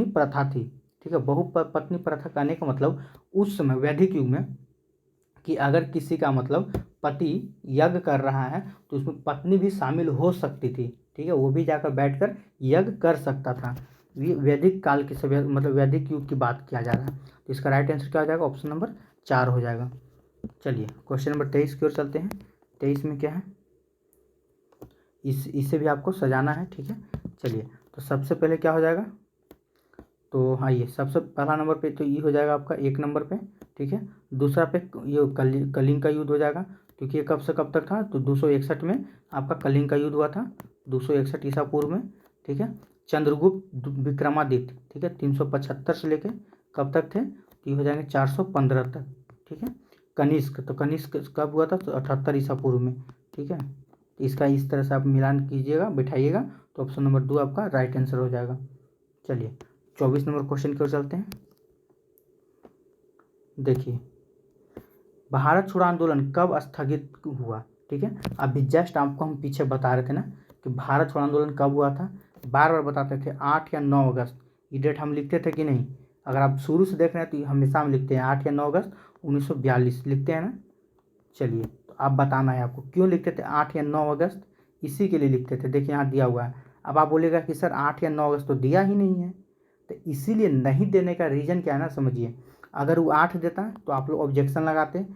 प्रथा थी, ठीक है। बहुपत्नी प्रथा कहने का मतलब उस समय वैदिक युग में कि अगर किसी का मतलब पति यज्ञ कर रहा है तो उसमें पत्नी भी शामिल हो सकती थी, ठीक है, वो भी जाकर बैठकर यज्ञ कर सकता था। ये वैदिक काल की सभ्यता मतलब वैदिक युग की बात किया जा रहा है, तो इसका राइट आंसर क्या हो जाएगा, ऑप्शन नंबर 4 हो जाएगा। चलिए क्वेश्चन नंबर 23 की ओर चलते हैं। 23 में क्या है, इसे भी आपको सजाना है, ठीक है। चलिए तो सबसे पहले क्या हो जाएगा, तो आइए सबसे पहला नंबर पे तो ये हो जाएगा आपका 1 नंबर पे, ठीक है। दूसरा पे ये कलिंग का युद्ध हो जाएगा, क्योंकि ये कब से कब तक था, तो 261 में आपका कलिंग का युद्ध हुआ था, 261 ईसा पूर्व में, ठीक है। चंद्रगुप्त विक्रमादित्य, ठीक है, 375 से लेके कब तक थे, तो ये हो जाएंगे 415 तक, ठीक है। कनिष्क, तो कनिष्क कब हुआ था, तो 78 ईसा पूर्व में, ठीक है। तो इसका इस तरह से आप मिलान कीजिएगा, बैठाइएगा, तो ऑप्शन नंबर 2 आपका राइट आंसर हो जाएगा। चलिए 24 नंबर क्वेश्चन की ओर चलते हैं। देखिए भारत छोड़ो आंदोलन कब स्थगित हुआ, ठीक है। अभी जस्ट आपको हम पीछे बता रहे थे ना कि भारत छोड़ो आंदोलन कब हुआ था, बार बार बताते थे 8 या 9 अगस्त, ये डेट हम लिखते थे कि नहीं, अगर आप शुरू से देख रहे हैं तो हमेशा हम लिखते हैं 8 या 9 अगस्त 1942 लिखते हैं ना। चलिए तो आप बताना है आपको क्यों लिखते थे 8 या 9 अगस्त, इसी के लिए लिखते थे, देखिए यहाँ दिया हुआ है। अब आप बोलेगा कि सर 8 या 9 अगस्त तो दिया ही नहीं है, तो इसीलिए नहीं देने का रीज़न क्या है ना, समझिए। अगर वो 8 देता तो आप लोग ऑब्जेक्शन लगाते,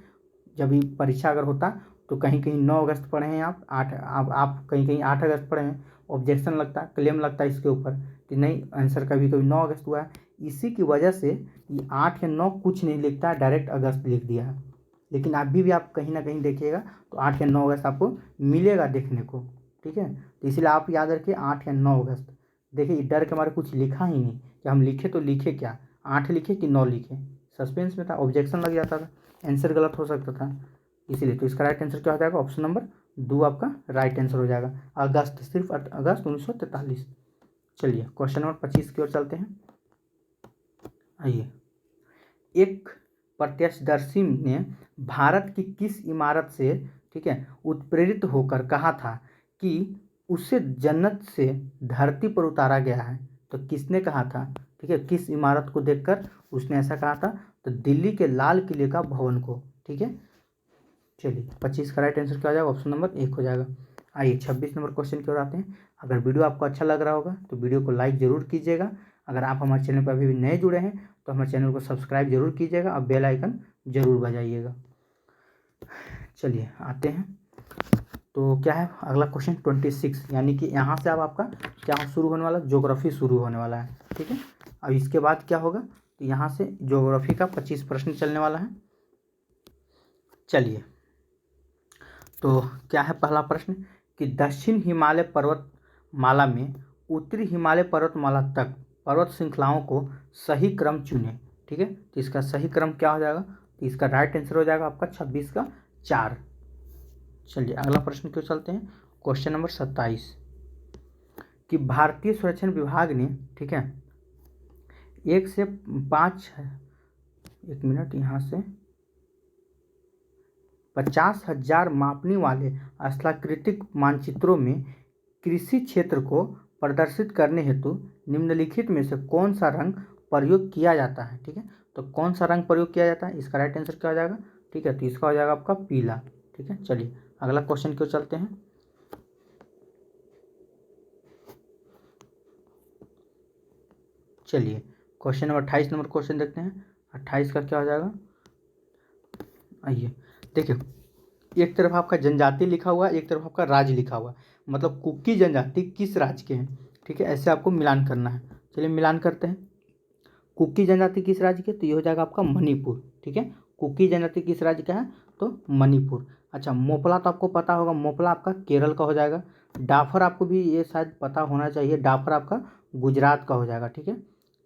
जब भी परीक्षा अगर होता तो कहीं कहीं 9 अगस्त पढ़े हैं आप, आप कहीं कहीं 8 अगस्त पढ़े हैं, ऑब्जेक्शन लगता, क्लेम लगता है इसके ऊपर कि नहीं आंसर कभी कभी 9 अगस्त हुआ है। इसी की वजह से ये 8 या 9 कुछ नहीं लिखता है, डायरेक्ट अगस्त लिख दिया है। लेकिन अभी भी आप कहीं ना कहीं देखिएगा तो 8 या 9 अगस्त आपको मिलेगा देखने को, ठीक है। तो इसलिए आप याद रखिए 8 या 9 अगस्त। देखिए डर के हमारे कुछ लिखा ही नहीं कि हम लिखे तो लिखे क्या, 8 लिखे कि 9 लिखे, सस्पेंस में था, ऑब्जेक्शन लग जाता था, आंसर गलत हो सकता था, इसीलिए। तो इसका राइट आंसर क्या हो जाएगा, ऑप्शन नंबर 2 आपका राइट आंसर हो जाएगा, अगस्त, सिर्फ अगस्त 1943। चलिए क्वेश्चन नंबर 25 की ओर चलते हैं। आइए एक प्रत्यक्षदर्शी ने भारत की किस इमारत से, ठीक है, उत्प्रेरित होकर कहा था कि उसे जन्नत से धरती पर उतारा गया है, तो किसने कहा था, ठीक है, किस इमारत को देखकर उसने ऐसा कहा था, तो दिल्ली के लाल किले का भवन को, ठीक है। चलिए 25 का राइट आंसर क्या हो जाएगा, ऑप्शन नंबर 1 हो जाएगा। आइए 26 नंबर क्वेश्चन की ओर आते हैं। अगर वीडियो आपको अच्छा लग रहा होगा तो वीडियो को लाइक ज़रूर कीजिएगा, अगर आप हमारे चैनल पर अभी भी नए जुड़े हैं तो हमारे चैनल को सब्सक्राइब जरूर कीजिएगा और बेल आइकन जरूर बजाइएगा। चलिए आते हैं, तो क्या है अगला क्वेश्चन 26, यानी कि यहाँ से अब आपका क्या शुरू होने वाला, ज्योग्राफी शुरू होने वाला है। ठीक है, अब इसके बाद क्या होगा, तो यहाँ से ज्योग्राफी का 25 प्रश्न चलने वाला है। चलिए, तो क्या है पहला प्रश्न कि दक्षिण हिमालय पर्वतमाला में उत्तरी हिमालय पर्वतमाला तक पर्वत श्रृंखलाओं को सही क्रम चुने। ठीक है, तो इसका सही क्रम क्या हो जाएगा, तो इसका राइट आंसर हो जाएगा आपका 26 का 4। चलिए अगला प्रश्न क्यों चलते हैं, क्वेश्चन नंबर 27 कि भारतीय सर्वेक्षण विभाग ने, ठीक है, 1 से 5, 1 मिनट, यहाँ से 50,000 मापने वाले स्थलाकृतिक मानचित्रों में कृषि क्षेत्र को प्रदर्शित करने हेतु निम्नलिखित में से कौन सा रंग प्रयोग किया जाता है। ठीक है, तो कौन सा रंग प्रयोग किया जाता है, इसका राइट आंसर क्या हो जाएगा। ठीक है, तो इसका हो जाएगा आपका पीला। ठीक है, चलिए अगला क्वेश्चन क्यों चलते हैं। चलिए क्वेश्चन नंबर 28 नंबर क्वेश्चन देखते हैं। 28 का क्या हो जाएगा, आइए देखिए, एक तरफ आपका जनजाति लिखा हुआ है, एक तरफ आपका राज्य लिखा हुआ है, मतलब कुकी जनजाति किस राज्य के हैं। ठीक है, ऐसे आपको मिलान करना है। चलिए मिलान करते हैं। कुकी जनजाति किस राज्य के, तो ये हो जाएगा आपका मणिपुर। ठीक है, कुकी जनजाति किस राज्य का है, तो मणिपुर। अच्छा, मोपला तो आपको पता होगा, मोपला आपका केरल का हो जाएगा। डाफर आपको भी ये शायद पता होना चाहिए, डाफर आपका गुजरात का हो जाएगा। ठीक है,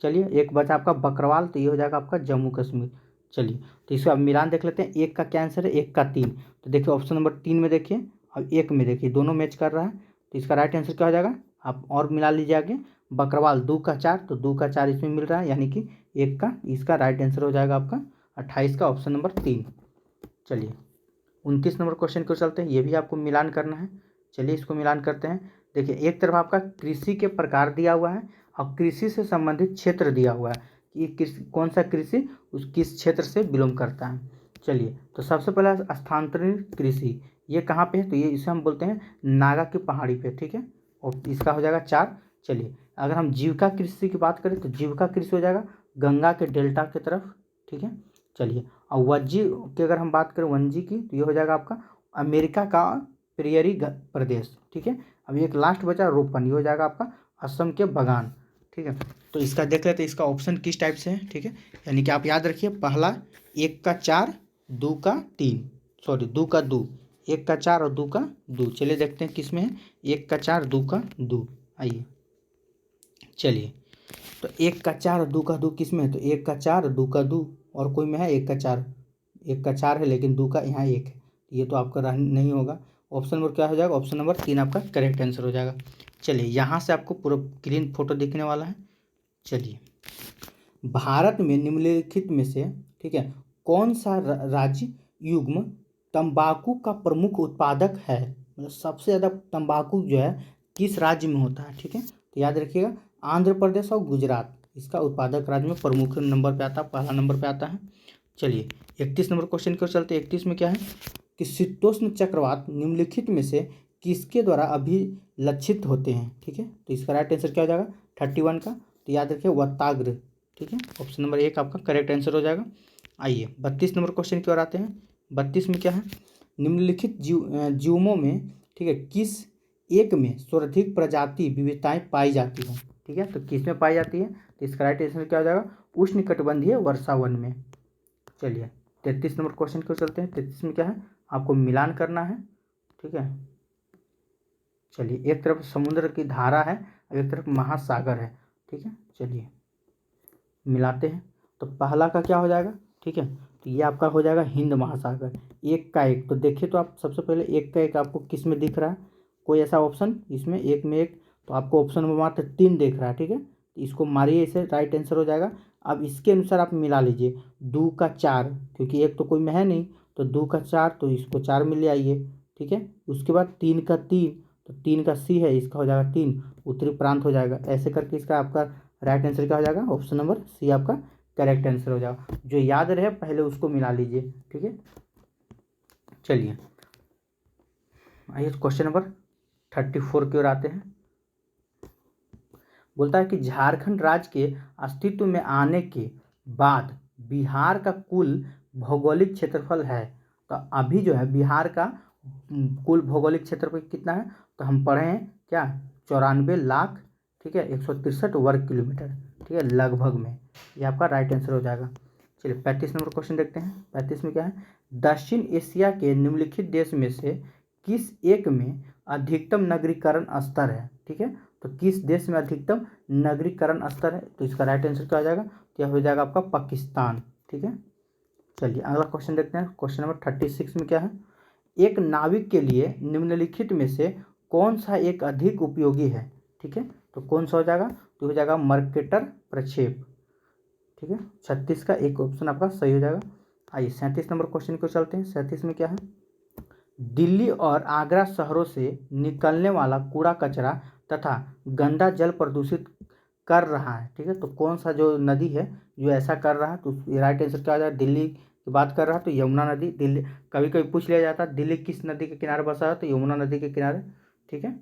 चलिए एक बचा आपका बकरवाल, तो ये हो जाएगा आपका जम्मू कश्मीर। चलिए तो इसका अब मिलान देख लेते हैं, एक का क्या आंसर है, एक का 3। तो देखिए ऑप्शन नंबर 3 में देखिए और एक में देखिए, दोनों मैच कर रहा है, तो इसका राइट आंसर क्या हो जाएगा, आप और मिला लीजिए आगे। बकरवाल 2 का 4, तो 2 का 4 इसमें मिल रहा है, यानी कि एक का, इसका राइट आंसर हो जाएगा आपका 28 का ऑप्शन नंबर 3। चलिए 29 नंबर क्वेश्चन को चलते हैं, ये भी आपको मिलान करना है। चलिए इसको मिलान करते हैं। देखिए एक तरफ आपका कृषि के प्रकार दिया हुआ है और कृषि से संबंधित क्षेत्र दिया हुआ है कि कौन सा कृषि उस किस क्षेत्र से बिलोंग करता है। चलिए तो सबसे पहला स्थानांतरित कृषि, ये कहाँ पे है, तो ये इसे हम बोलते हैं नागा की पहाड़ी पे। ठीक है, और इसका हो जाएगा 4। चलिए अगर हम जीविका कृषि की बात करें तो जीविका कृषि हो जाएगा गंगा के डेल्टा की तरफ। ठीक है, चलिए और वज्जी की अगर हम बात करें, वंजी की, तो ये हो जाएगा आपका अमेरिका का प्रियरी प्रदेश। ठीक है, अब एक लास्ट बचा रोपन, ये हो जाएगा आपका असम के बगान। ठीक है, तो इसका देख लेते हैं इसका ऑप्शन किस टाइप से है। ठीक है, यानी कि आप याद रखिए, पहला 1 का 4, 2 का 3, सॉरी 2 का 2, 1 का 4 और 2 का 2। चलिए देखते हैं किस में है, 1 का 4, 2 का 2। आइए चलिए, तो 1 का 4 और 2 का 2 किस में है, तो 1 का 4 और 2 का 2, और कोई में है 1 का 4, 1 का 4 है लेकिन 2 का यहाँ 1 है, ये तो आपका नहीं होगा। ऑप्शन नंबर क्या हो जाएगा, ऑप्शन नंबर 3 आपका करेक्ट आंसर हो जाएगा। चलिए यहाँ से आपको पूरा क्लीन फोटो दिखने वाला है। चलिए, भारत में निम्नलिखित में से, ठीक है, कौन सा राज्य युग्म तंबाकू का प्रमुख उत्पादक है, मतलब सबसे ज़्यादा तंबाकू जो है किस राज्य में होता है। ठीक है, तो याद रखिएगा आंध्र प्रदेश और गुजरात इसका उत्पादक राज्य में प्रमुख नंबर पे आता है, पहला नंबर पे आता है। चलिए 31 नंबर क्वेश्चन की ओर चलते हैं। 31 में क्या है कि शीतोष्ण चक्रवात निम्नलिखित में से किसके द्वारा अभिलक्षित होते हैं। ठीक है, तो इसका राइट आंसर क्या हो जाएगा 31 का, तो याद रखिए वत्ताग्र। ठीक है, ऑप्शन नंबर 1 आपका करेक्ट आंसर हो जाएगा। आइए 32 नंबर क्वेश्चन की ओर आते हैं। 32 में क्या है, निम्नलिखित जीवों में, ठीक है, किस एक में सर्वाधिक प्रजाति विविधताएं पाई जाती हैं। ठीक है, तो किस में पाई जाती है, तो इसका राइट आंसर क्या हो जाएगा उष्णकटिबंधीय वर्षावन में। चलिए 33 नंबर क्वेश्चन की ओर चलते हैं। 33 में क्या है, आपको मिलान करना है। ठीक है, चलिए एक तरफ समुद्र की धारा है और एक तरफ महासागर है। ठीक है, चलिए मिलाते हैं, तो पहला का क्या हो जाएगा, ठीक है, तो ये आपका हो जाएगा हिंद महासागर। 1 का 1, तो देखिए तो आप सबसे पहले 1 का 1 आपको किस में दिख रहा है, कोई ऐसा ऑप्शन इसमें 1 में 1, तो आपको ऑप्शन नंबर मात्र 3 दिख रहा है। ठीक है, तो इसको मारिए, इसे राइट आंसर हो जाएगा। अब इसके अनुसार आप मिला लीजिए 2 का 4, क्योंकि 1 तो कोई में है नहीं, तो 2 का 4, तो इसको 4 में ले आइए। ठीक है, उसके बाद 3 का 3, तो 3 का सी है, इसका हो जाएगा 3, उत्तरी प्रांत हो जाएगा। ऐसे करके इसका आपका राइट आंसर क्या हो जाएगा, ऑप्शन नंबर सी आपका करेक्ट आंसर हो जाएगा। जो याद रहे पहले उसको मिला लीजिए। ठीक है, चलिए आइए क्वेश्चन नंबर 34 की ओर आते हैं। बोलता है कि झारखंड राज्य के अस्तित्व में आने के बाद बिहार का कुल भौगोलिक क्षेत्रफल है, तो अभी जो है बिहार का कुल भौगोलिक क्षेत्रफल कितना है, तो हम पढ़े हैं क्या 94 लाख, ठीक है, 163 वर्ग किलोमीटर, ठीक है, लगभग में। ये आपका राइट आंसर हो जाएगा। चलिए 35 नंबर क्वेश्चन देखते हैं। 35 में क्या है, दक्षिण एशिया के निम्नलिखित देश में से किस एक में अधिकतम नगरीकरण स्तर है, ठीक है, तो किस देश में अधिकतम नगरीकरण स्तर है, तो इसका राइट आंसर क्या हो जाएगा, तो यह हो जाएगा आपका पाकिस्तान, ठीक है। चलिए अगला क्वेश्चन देखते हैं। क्वेश्चन नंबर 36 में क्या है, एक नाविक के लिए निम्नलिखित में से कौन सा एक अधिक उपयोगी है, ठीक है, तो कौन सा हो जाएगा, तो हो जाएगा मर्केटर प्रक्षेप, ठीक है। 36 का एक ऑप्शन आपका सही हो जाएगा। आइए 37 नंबर क्वेश्चन को चलते हैं। 37 में क्या है, दिल्ली और आगरा शहरों से निकलने वाला कूड़ा कचरा तथा गंदा जल प्रदूषित कर रहा है, ठीक है, तो कौन सा जो नदी है जो ऐसा कर रहा है, तो राइट आंसर क्या हो जाएगा, दिल्ली की बात कर रहा है तो यमुना नदी। दिल्ली कभी कभी पूछ लिया जाता है दिल्ली किस नदी के किनारे बसा है, तो यमुना नदी के किनारे, ठीक है।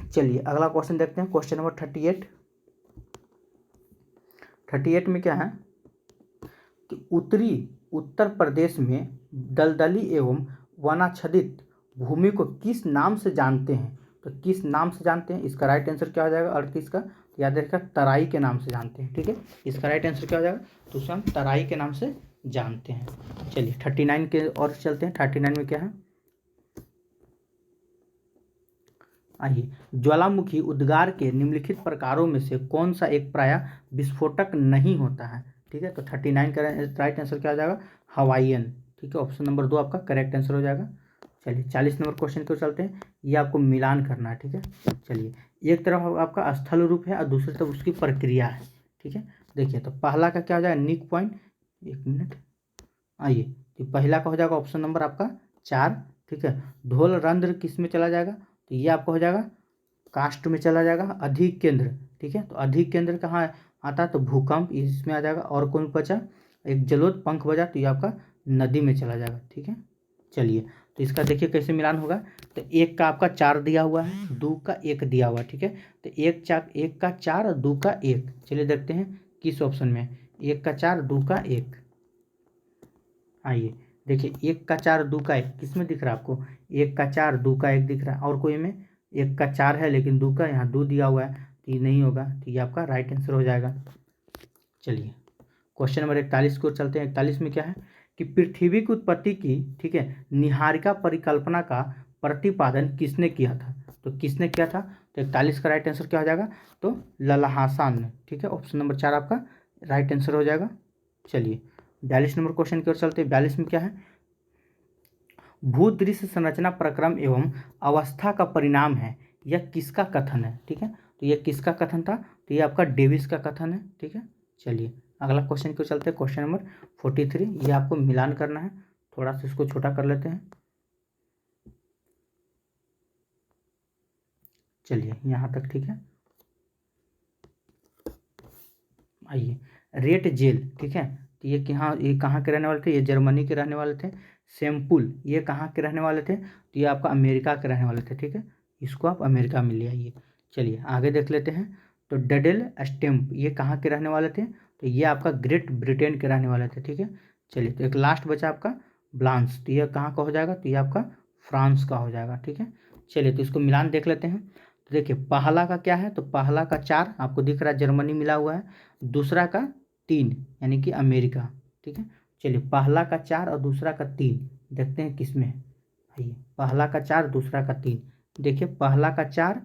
चलिए अगला क्वेश्चन देखते हैं। Question number 38। 38 में क्या है कि उत्तरी उत्तर प्रदेश में दलदली एवं वनाच्छादित भूमि को किस नाम से जानते हैं, तो किस नाम से जानते हैं, इसका राइट आंसर क्या हो जाएगा 38 का, तो याद रखिएगा तराई के नाम से जानते हैं, ठीक है, इसका राइट आंसर क्या हो जाएगा, तो उसे हम तराई के नाम से जानते हैं। चलिए 39 के और चलते हैं। 39 में क्या है, आइए, ज्वालामुखी उद्गार के निम्नलिखित प्रकारों में से कौन सा एक प्रायः विस्फोटक नहीं होता है, ठीक है, तो 39 का राइट आंसर क्या हो जाएगा, हवाईयन, ठीक है, ऑप्शन नंबर 2 आपका करेक्ट आंसर हो जाएगा। चलिए 40 नंबर क्वेश्चन को चलते हैं। ये आपको मिलान करना है, ठीक है। चलिए एक तरफ आपका स्थल रूप है और दूसरी तरफ उसकी प्रक्रिया है, ठीक है। देखिए तो पहला का क्या हो जाएगा, निक पॉइंट, एक मिनट, आइए, तो पहला का हो जाएगा ऑप्शन नंबर आपका 4, ठीक है। ढोल रंध्र किस में चला जाएगा, तो ये आपका हो जाएगा कास्ट में चला जाएगा। अधिक केंद्र, ठीक है, तो अधिक केंद्र कहाँ आता है, तो भूकंप इसमें आ जाएगा। और कौन बचा, एक जलोद पंख बजा, तो ये आपका नदी में चला जाएगा, ठीक है। चलिए तो इसका देखिए कैसे मिलान होगा, तो एक का आपका 4 दिया हुआ है, 2 का 1 दिया हुआ है, ठीक है, तो एक का 4 और 2 का 1। चलिए देखते हैं किस ऑप्शन में, 1 का 4 2 का 1। आइए देखिए 1 का 4 2 का 1 किस में दिख रहा है आपको, 1 का 4 2 का 1 दिख रहा है, और कोई में 1 का 4 है लेकिन 2 का यहाँ 2 दिया हुआ है, तो ये नहीं होगा, तो ये आपका राइट आंसर हो जाएगा। चलिए क्वेश्चन नंबर 41 को चलते हैं। 41 में क्या है कि पृथ्वी की उत्पत्ति की, ठीक है, निहारिका परिकल्पना का प्रतिपादन किसने किया था, तो किसने किया था, तो 41 का राइट आंसर क्या हो जाएगा, तो लल्हासान ने, ठीक है, ऑप्शन नंबर 4 आपका राइट आंसर हो जाएगा। चलिए 42 नंबर क्वेश्चन की ओर चलते हैं। 42 में क्या है, भूदृश्य संरचना प्रक्रम एवं अवस्था का परिणाम है, यह किसका कथन है, ठीक है, तो यह किसका कथन था, तो ये आपका डेविस का कथन है, ठीक है। चलिए अगला क्वेश्चन को चलते हैं। क्वेश्चन नंबर 43, ये आपको मिलान करना है, थोड़ा सा इसको छोटा कर लेते हैं। चलिए यहाँ तक ठीक है। आइए, रेट जेल, ठीक है, तो ये कहाँ के रहने वाले थे, ये जर्मनी के रहने वाले थे। सैम्पुल ये कहाँ के रहने वाले थे, तो ये आपका अमेरिका के रहने वाले थे, ठीक है, इसको आप अमेरिका में ले आइए। चलिए आगे देख लेते हैं। तो डडेल स्टेम्प ये कहाँ के रहने वाले थे, तो ये आपका ग्रेट ब्रिटेन के रहने वाले थे, ठीक है। चलिए तो एक लास्ट बचा आपका ब्लांस, तो ये कहाँ का हो जाएगा, तो ये आपका फ्रांस का हो जाएगा, ठीक है। चलिए तो इसको मिलान देख लेते हैं। तो देखिए पहला का क्या है, तो पहला का 4 आपको दिख रहा है, जर्मनी मिला हुआ है। दूसरा का 3 यानी कि अमेरिका, ठीक है। चलिए पहला का 4 और दूसरा का 3 देखते हैं किस में है। आइए, पहला का 4 दूसरा का 3, देखिए पहला का 4,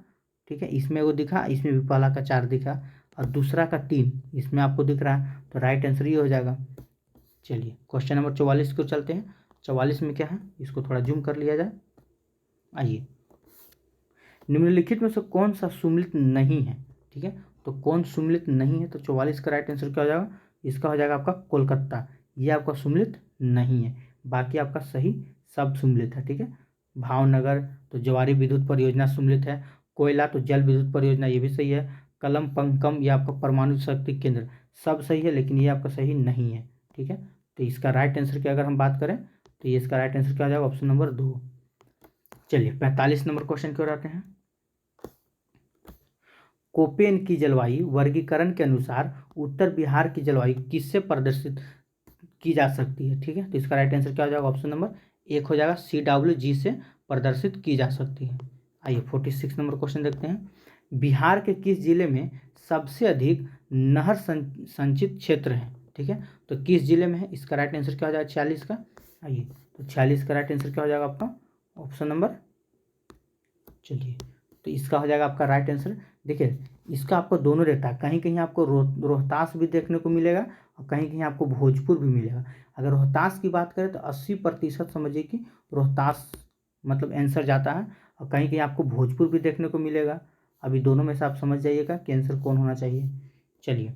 ठीक है, इसमें वो दिखा, इसमें भी पहला का 4 दिखा, और दूसरा का 3 इसमें आपको दिख रहा है, तो राइट आंसर ये हो जाएगा। चलिए क्वेश्चन नंबर 44 को चलते हैं। 44 में क्या है, इसको थोड़ा जूम कर लिया जाए। आइए, निम्नलिखित में से कौन सा सुमिलित नहीं है, ठीक है, तो कौन सुमिलित नहीं है, तो 44 का राइट आंसर क्या हो जाएगा, इसका हो जाएगा आपका कोलकाता, ये आपका सुमिलित नहीं है, बाकी आपका सही सब सुमिलित है, ठीक है। भावनगर तो जवारी विद्युत परियोजना सुमिलित है। कोयला तो जल विद्युत परियोजना, ये भी सही है। कलम पंकम ये आपका परमाणु शक्ति केंद्र, सब सही है, लेकिन ये आपका सही नहीं है, ठीक है। तो इसका राइट आंसर की अगर हम बात करें, तो ये इसका राइट आंसर क्या हो जाएगा, ऑप्शन नंबर 2। चलिए 45 नंबर क्वेश्चन की ओर आते हैं। कोपेन की जलवायु वर्गीकरण के अनुसार उत्तर बिहार की जलवायु किससे प्रदर्शित की जा सकती है। ठीक है, तो इसका राइट आंसर क्या हो जाएगा, ऑप्शन नंबर एक हो जाएगा, CWG से प्रदर्शित की जा सकती है। आइए 46 नंबर क्वेश्चन देखते हैं। बिहार के किस जिले में सबसे अधिक नहर संचित क्षेत्र है। ठीक है, तो किस जिले में है, इसका राइट आंसर क्या हो जाएगा 46 का। आइए तो 46 का राइट आंसर क्या हो जाएगा आपका, ऑप्शन नंबर, चलिए तो इसका हो जाएगा आपका राइट आंसर। देखिए इसका आपको दोनों रहता है, कहीं कहीं आपको रोहतास भी देखने को मिलेगा और कहीं कहीं आपको भोजपुर भी मिलेगा। अगर रोहतास की बात करें तो 80% समझिए कि रोहतास मतलब आंसर जाता है, और कहीं कहीं आपको भोजपुर भी देखने को मिलेगा। अभी दोनों में से आप समझ जाइएगा कि आंसर कौन होना चाहिए। चलिए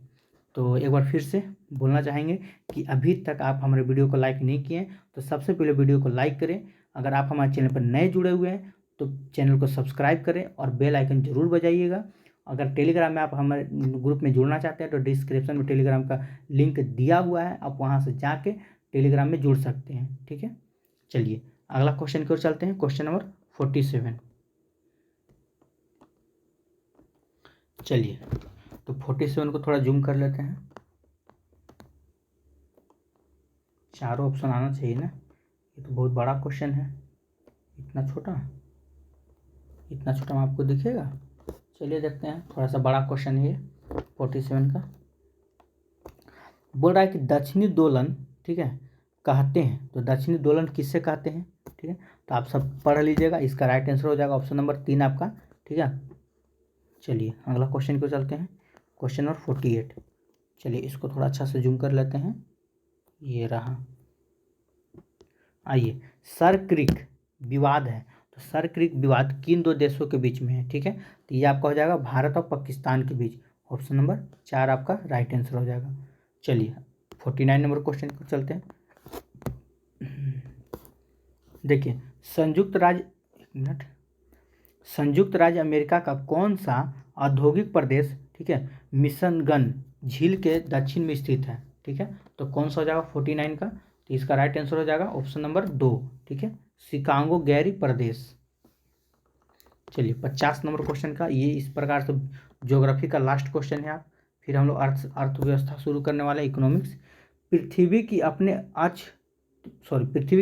तो एक बार फिर से बोलना चाहेंगे कि अभी तक आप हमारे वीडियो को लाइक नहीं किए हैं तो सबसे पहले वीडियो को लाइक करें। अगर आप हमारे चैनल पर नए जुड़े हुए हैं तो चैनल को सब्सक्राइब करें और बेल आइकन जरूर बजाइएगा। अगर टेलीग्राम में आप हमारे ग्रुप में जुड़ना चाहते हैं तो डिस्क्रिप्शन में टेलीग्राम का लिंक दिया हुआ है, आप वहाँ से जाके टेलीग्राम में जुड़ सकते हैं। ठीक है, चलिए अगला क्वेश्चन की ओर चलते हैं, क्वेश्चन नंबर 47। चलिए तो 47 को थोड़ा जूम कर लेते हैं, चारों ऑप्शन आना चाहिए ना, ये तो बहुत बड़ा क्वेश्चन है। इतना छोटा में आपको दिखेगा। चलिए देखते हैं, थोड़ा सा बड़ा क्वेश्चन है ये 47 का। बोल रहा है कि दक्षिणी दोलन, ठीक है, कहते हैं, तो दक्षिणी दोलन किससे कहते हैं। ठीक है, तो आप सब पढ़ लीजिएगा, इसका राइट आंसर हो जाएगा ऑप्शन नंबर 3 आपका। ठीक है, चलिए अगला क्वेश्चन को चलते हैं, क्वेश्चन नंबर 48। चलिए इसको थोड़ा अच्छा से जूम कर लेते हैं, ये रहा। आइए, सर क्रिक विवाद है, तो सर क्रिक विवाद किन दो देशों के बीच में है। ठीक है, तो ये आपका हो जाएगा भारत और पाकिस्तान के बीच, ऑप्शन नंबर 4 आपका राइट आंसर हो जाएगा। चलिए 49 नंबर क्वेश्चन को चलते हैं। देखिए संयुक्त राज्य अमेरिका का कौन सा औद्योगिक प्रदेश, ठीक है, मिशिगन झील के दक्षिण में स्थित है। ठीक है, तो कौन सा हो जाएगा 49 का, तो इसका राइट आंसर हो जाएगा ऑप्शन नंबर 2। ठीक है, शिकागो गैरी प्रदेश। चलिए 50 नंबर क्वेश्चन का, ये इस प्रकार से ज्योग्राफी का लास्ट क्वेश्चन है। आप फिर हम लोग अर्थव्यवस्था शुरू करने वाले इकोनॉमिक्स। पृथ्वी की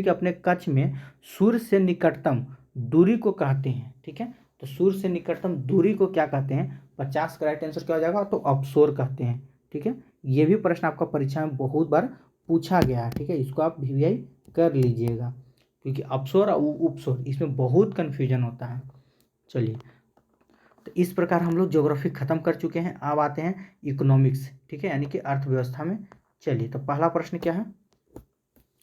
अपने कक्ष में सूर्य से निकटतम दूरी को कहते हैं। ठीक है, तो सूर्य से निकटतम दूरी को क्या कहते हैं, 50 का राइट आंसर क्या हो जाएगा, तो अपसोर कहते हैं। ठीक है, ये भी प्रश्न आपका परीक्षा में बहुत बार पूछा गया है। ठीक है, इसको आप VVI कर लीजिएगा, क्योंकि अपसोर और उपसोर इसमें बहुत कन्फ्यूजन होता है। चलिए तो इस प्रकार हम लोग ज्योग्राफी खत्म कर चुके हैं, अब आते हैं इकोनॉमिक्स। ठीक है, यानी कि अर्थव्यवस्था में। चलिए तो पहला प्रश्न क्या है,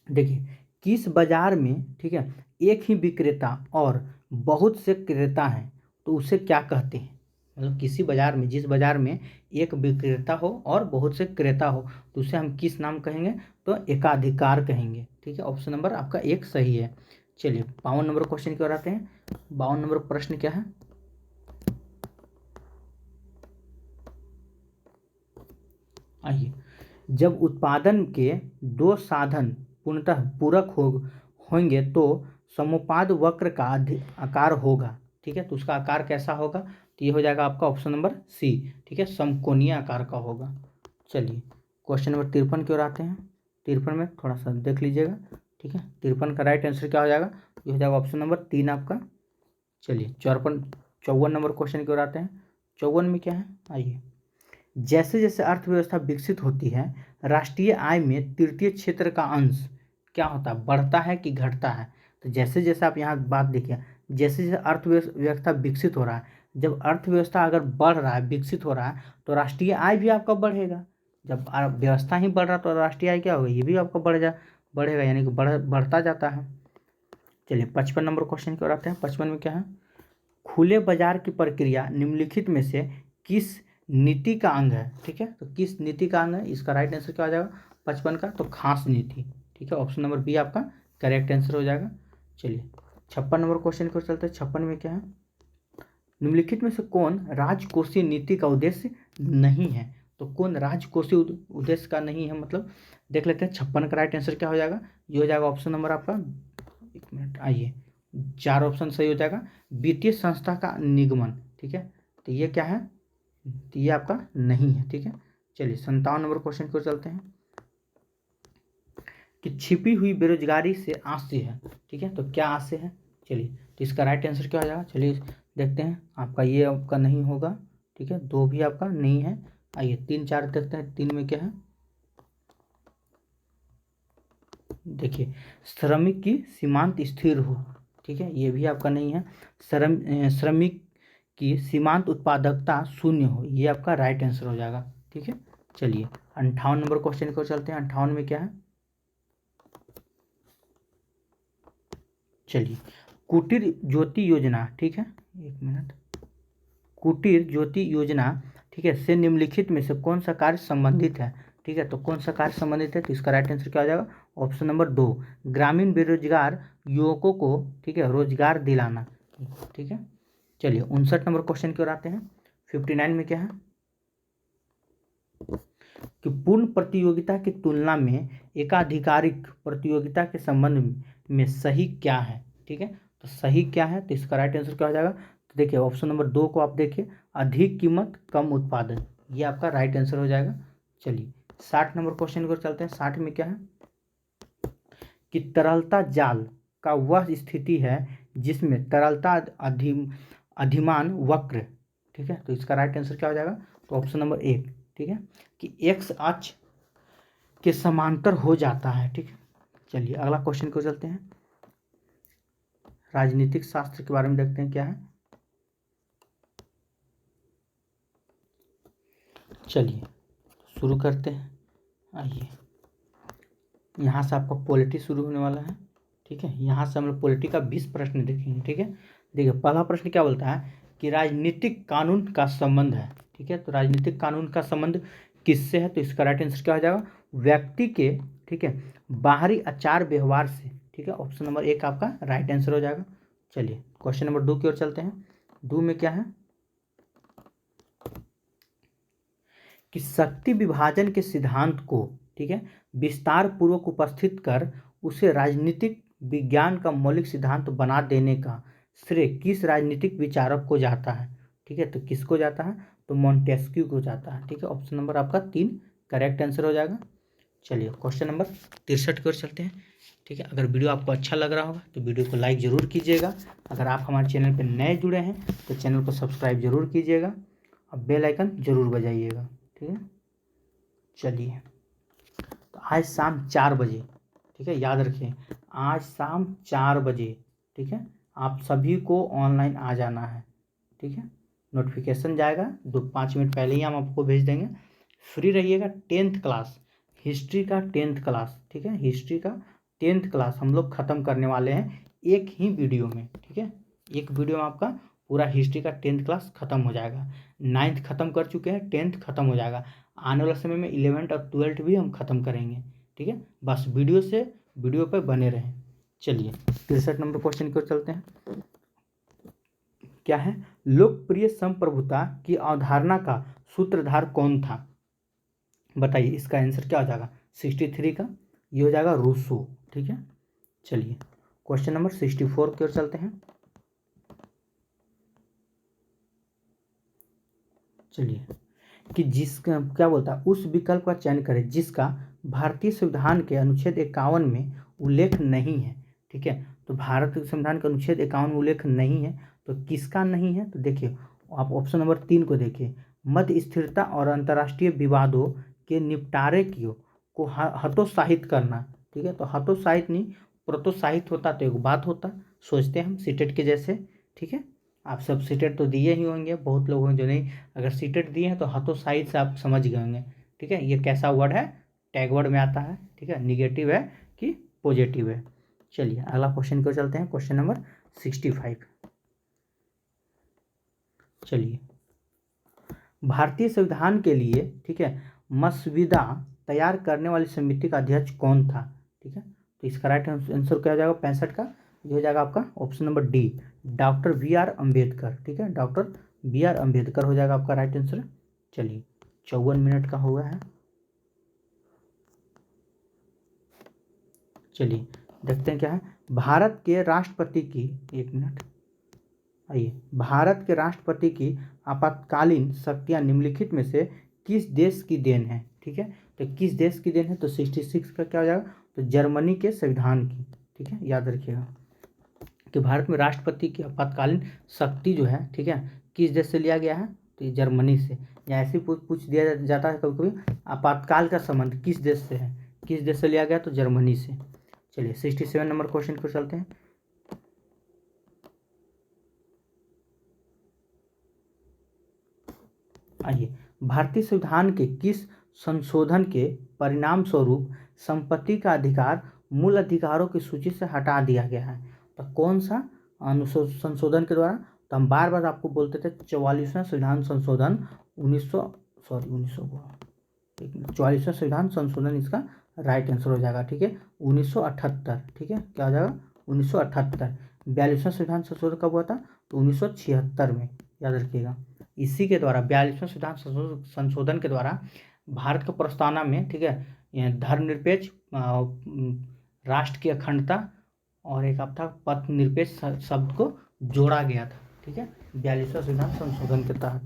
देखिए किस बाजार में, ठीक है, एक ही विक्रेता और बहुत से क्रेता हैं तो उसे क्या कहते हैं। मतलब किसी बाजार में, जिस बाजार में एक विक्रेता हो और बहुत से क्रेता हो तो उसे हम किस नाम कहेंगे, तो एकाधिकार कहेंगे। ठीक है, ऑप्शन नंबर आपका 1 सही है। चलिए 52 नंबर क्वेश्चन की ओर आते हैं। 52 नंबर प्रश्न क्या है, आइए, जब उत्पादन के दो साधन पूर्णतः पूरक होंगे तो समुपाद वक्र का आकार होगा। ठीक है, तो उसका आकार कैसा होगा, तो ये हो जाएगा आपका ऑप्शन नंबर C। ठीक है, समकोणीय आकार का होगा। चलिए क्वेश्चन नंबर 53 की ओर आते हैं। 53 में थोड़ा सा देख लीजिएगा। ठीक है, 53 का राइट आंसर क्या हो जाएगा, ये हो जाएगा ऑप्शन नंबर 3 आपका। चलिए 54 नंबर क्वेश्चन की ओर आते हैं। 54 में क्या है, आइए, जैसे जैसे अर्थव्यवस्था विकसित होती है राष्ट्रीय आय में तृतीय क्षेत्र का अंश क्या होता है, बढ़ता है कि घटता है। तो जैसे जैसे आप यहाँ बात देखिए, जैसे जैसे अर्थव्यवस्था विकसित हो रहा है, जब अर्थव्यवस्था अगर बढ़ रहा है, विकसित हो रहा है, तो राष्ट्रीय आय भी आपका बढ़ेगा। जब व्यवस्था ही बढ़ रहा तो राष्ट्रीय आय क्या होगा, ये भी आपका बढ़ेगा, यानी कि बढ़ता जाता है। चलिए 55 नंबर क्वेश्चन की ओर आते हैं। 55 में क्या है, खुले बाजार की प्रक्रिया निम्नलिखित में से किस नीति का अंग है। ठीक है, तो किस नीति का अंग है, इसका राइट आंसर क्या हो जाएगा 55 का, तो खास नीति। ठीक है, ऑप्शन नंबर B आपका करेक्ट आंसर हो जाएगा। चलिए 56 नंबर क्वेश्चन को चलते हैं। 56 में क्या है, निम्नलिखित में से कौन राजकोषीय नीति का उद्देश्य नहीं है। तो कौन राजकोषीय उद्देश्य का नहीं है, मतलब देख लेते हैं। 56 का राइट आंसर क्या हो जाएगा, ये हो जाएगा ऑप्शन नंबर आपका, 1 मिनट, आइए 4 ऑप्शन सही हो जाएगा, वित्तीय संस्था का निगमन। ठीक है, तो ये क्या है, तो ये आपका नहीं है, ठीक है। चलिए 57 नंबर क्वेश्चन को चलते हैं कि छिपी हुई बेरोजगारी से आस्य है, ठीक है। तो क्या आस्य है, चलिए, तो इसका राइट आंसर क्या हो जाएगा, चलिए देखते हैं। आपका ये आपका नहीं होगा, ठीक है, 2 भी आपका नहीं है। आइए 3 4 देखते हैं, 3 में क्या है, देखिए, श्रमिक की सीमांत स्थिर हो, ठीक है, ये भी आपका नहीं है। श्रमिक की सीमांत उत्पादकता शून्य हो, ये आपका राइट आंसर हो जाएगा, ठीक है। चलिए 58 नंबर क्वेश्चन को चलते हैं। 58 में क्या है, चलिए, कुटीर ज्योति योजना, ठीक है, 1 मिनट, कुटीर ज्योति योजना, ठीक है, से निम्नलिखित में से कौन सा कार्य संबंधित है, ठीक है। तो कौन सा कार्य संबंधित है, तो इसका राइट आंसर क्या हो जाएगा, ऑप्शन नंबर 2, ग्रामीण बेरोजगार युवकों को, ठीक है, रोजगार दिलाना, ठीक है। चलिए 59 नंबर क्वेश्चन की ओर आते हैं। 59 में क्या है कि पूर्ण प्रतियोगिता की तुलना में एकाधिकारिक प्रतियोगिता के संबंध में सही क्या है, ठीक है। तो सही क्या है, तो इसका राइट आंसर क्या हो जाएगा, तो देखिए ऑप्शन नंबर 2 को आप देखिए, अधिक कीमत कम उत्पादन, ये आपका राइट आंसर हो जाएगा। चलिए 60 नंबर क्वेश्चन को चलते हैं। 60 में क्या है कि तरलता जाल का वह स्थिति है जिसमें तरलता अधिमान वक्र, ठीक है। तो इसका राइट आंसर क्या हो जाएगा, तो ऑप्शन नंबर 1, ठीक है, कि एक्स अक्ष के समांतर हो जाता है, ठीक है। चलिए अगला क्वेश्चन को चलते हैं। राजनीतिक शास्त्र के बारे में देखते हैं क्या है। चलिए शुरू करते हैं। आइए, यहाँ से आपका पॉलिटी शुरू होने वाला है, ठीक है। यहाँ से हम लोग पॉलिटी का 20 प्रश्न देखेंगे, ठीक है। देखिए पहला प्रश्न क्या बोलता है कि राजनीतिक कानून का संबंध है, ठीक है। तो राजनीतिक कानून का संबंध किससे है, तो इसका राइट आंसर क्या हो जाएगा, व्यक्ति के, ठीक है, बाहरी आचार व्यवहार से, ठीक है। ऑप्शन नंबर 1 आपका राइट आंसर हो जाएगा। चलिए क्वेश्चन नंबर 2 की ओर चलते हैं। 2 में क्या है कि शक्ति विभाजन के सिद्धांत को, ठीक है, विस्तार पूर्वक उपस्थित कर उसे राजनीतिक विज्ञान का मौलिक सिद्धांत बना देने का श्रेय किस राजनीतिक विचारक को जाता है, ठीक है। तो किसको जाता है, तो मॉन्टेस्क्यू को जाता है, ठीक है। ऑप्शन नंबर आपका 3 करेक्ट आंसर हो जाएगा। चलिए क्वेश्चन नंबर 63 की ओर चलते हैं, ठीक है। अगर वीडियो आपको अच्छा लग रहा होगा तो वीडियो को लाइक ज़रूर कीजिएगा। अगर आप हमारे चैनल पर नए जुड़े हैं तो चैनल को सब्सक्राइब जरूर कीजिएगा और बेल आइकन जरूर बजाइएगा, ठीक है। चलिए, तो आज शाम 4 बजे, ठीक है, याद रखिए, आज शाम 4 बजे, ठीक है, आप सभी को ऑनलाइन आ जाना है, ठीक है। नोटिफिकेशन जाएगा 5 मिनट पहले ही हम आपको भेज देंगे। फ्री रहिएगा। 10th क्लास हिस्ट्री का 10th क्लास, ठीक है, हिस्ट्री का 10th क्लास हम लोग ख़त्म करने वाले हैं एक ही वीडियो में, ठीक है। एक वीडियो में आपका पूरा हिस्ट्री का 10th क्लास ख़त्म हो जाएगा। 9th ख़त्म कर चुके हैं, 10th ख़त्म हो जाएगा। आने वाले समय में 11th और 12th भी हम ख़त्म करेंगे, ठीक है। बस वीडियो पर बने रहें। चलिए 63 नंबर क्वेश्चन की ओर चलते हैं। क्या है, लोकप्रिय संप्रभुता की अवधारणा का सूत्रधार कौन था, बताइए। इसका आंसर क्या हो जाएगा, 63 का ये हो जाएगा रूसो, ठीक है। चलिए क्वेश्चन नंबर 64 की ओर चलते हैं। चलिए कि जिसका क्या बोलता है, उस विकल्प का चयन करें जिसका भारतीय संविधान के अनुच्छेद 51 में उल्लेख नहीं है, ठीक है। तो भारतीय संविधान के अनुच्छेद 51 में उल्लेख नहीं है, तो किसका नहीं है, तो देखिए आप ऑप्शन नंबर 3 को देखिए, मध्य स्थिरता और अंतर्राष्ट्रीय विवादों के निपटारे को हतोत्साहित करना, ठीक है। तो हतोत्साहित नहीं, प्रोत्साहित होता तो एक बात होता, सोचते हैं हम सीटेट के जैसे, ठीक है। आप सब सीटेट तो दिए ही होंगे, बहुत लोग होंगे जो नहीं, अगर सीटेट दिए हैं तो हतोत्साहित से आप समझ गए होंगे, ठीक है। ये कैसा वर्ड है, टैग वर्ड में आता है, ठीक है, निगेटिव है कि पॉजिटिव है। चलिए अगला क्वेश्चन को चलते हैं, क्वेश्चन नंबर 65। चलिए, भारतीय संविधान के लिए, ठीक है, मसविदा तैयार करने वाली समिति का अध्यक्ष कौन था, ठीक है। तो इसका राइट आंसर क्या हो जाएगा 65 का, ये हो जाएगा आपका option number D, doctor B R Ambedkar, ठीक है, डॉक्टर बी आर अम्बेडकर हो जाएगा आपका राइट आंसर। चलिए 54 मिनट का हुआ है। चलिए देखते हैं क्या है, भारत के राष्ट्रपति की, 1 मिनट, आइए, भारत के राष्ट्रपति की आपातकालीन शक्तियाँ निम्नलिखित में से किस देश की देन है? ठीक है, तो किस देश की देन है? तो 66 का क्या हो जाएगा? तो जर्मनी के संविधान की। ठीक है, याद रखिएगा कि भारत में राष्ट्रपति की आपातकालीन शक्ति जो है, ठीक है, किस देश से लिया गया है? तो ये जर्मनी से। या ऐसे पूछ दिया जाता है कभी कभी, आपातकाल का संबंध किस देश से है? किस देश से लिया गया? तो जर्मनी से। चलिए 67 नंबर क्वेश्चन पर चलते हैं। आइए, भारतीय संविधान के किस संशोधन के परिणाम स्वरूप संपत्ति का अधिकार मूल अधिकारों की सूची से हटा दिया गया है? तो कौन सा संशोधन के द्वारा? तो हम बार बार आपको बोलते थे 44वां संविधान संशोधन 44वां संविधान संशोधन इसका राइट आंसर हो जाएगा। ठीक है, 1978। ठीक है, क्या हो जाएगा? 1978। 42वां संविधान संशोधन कब हुआ था? तो 1976 में, याद रखिएगा। इसी के द्वारा 42वां संविधान संशोधन के द्वारा भारत के प्रस्तावना में, ठीक है, धर्मनिरपेक्ष, राष्ट्र की अखंडता और एक आप था पथ निरपेक्ष शब्द को जोड़ा गया था। ठीक है, 42वां संविधान संशोधन के तहत।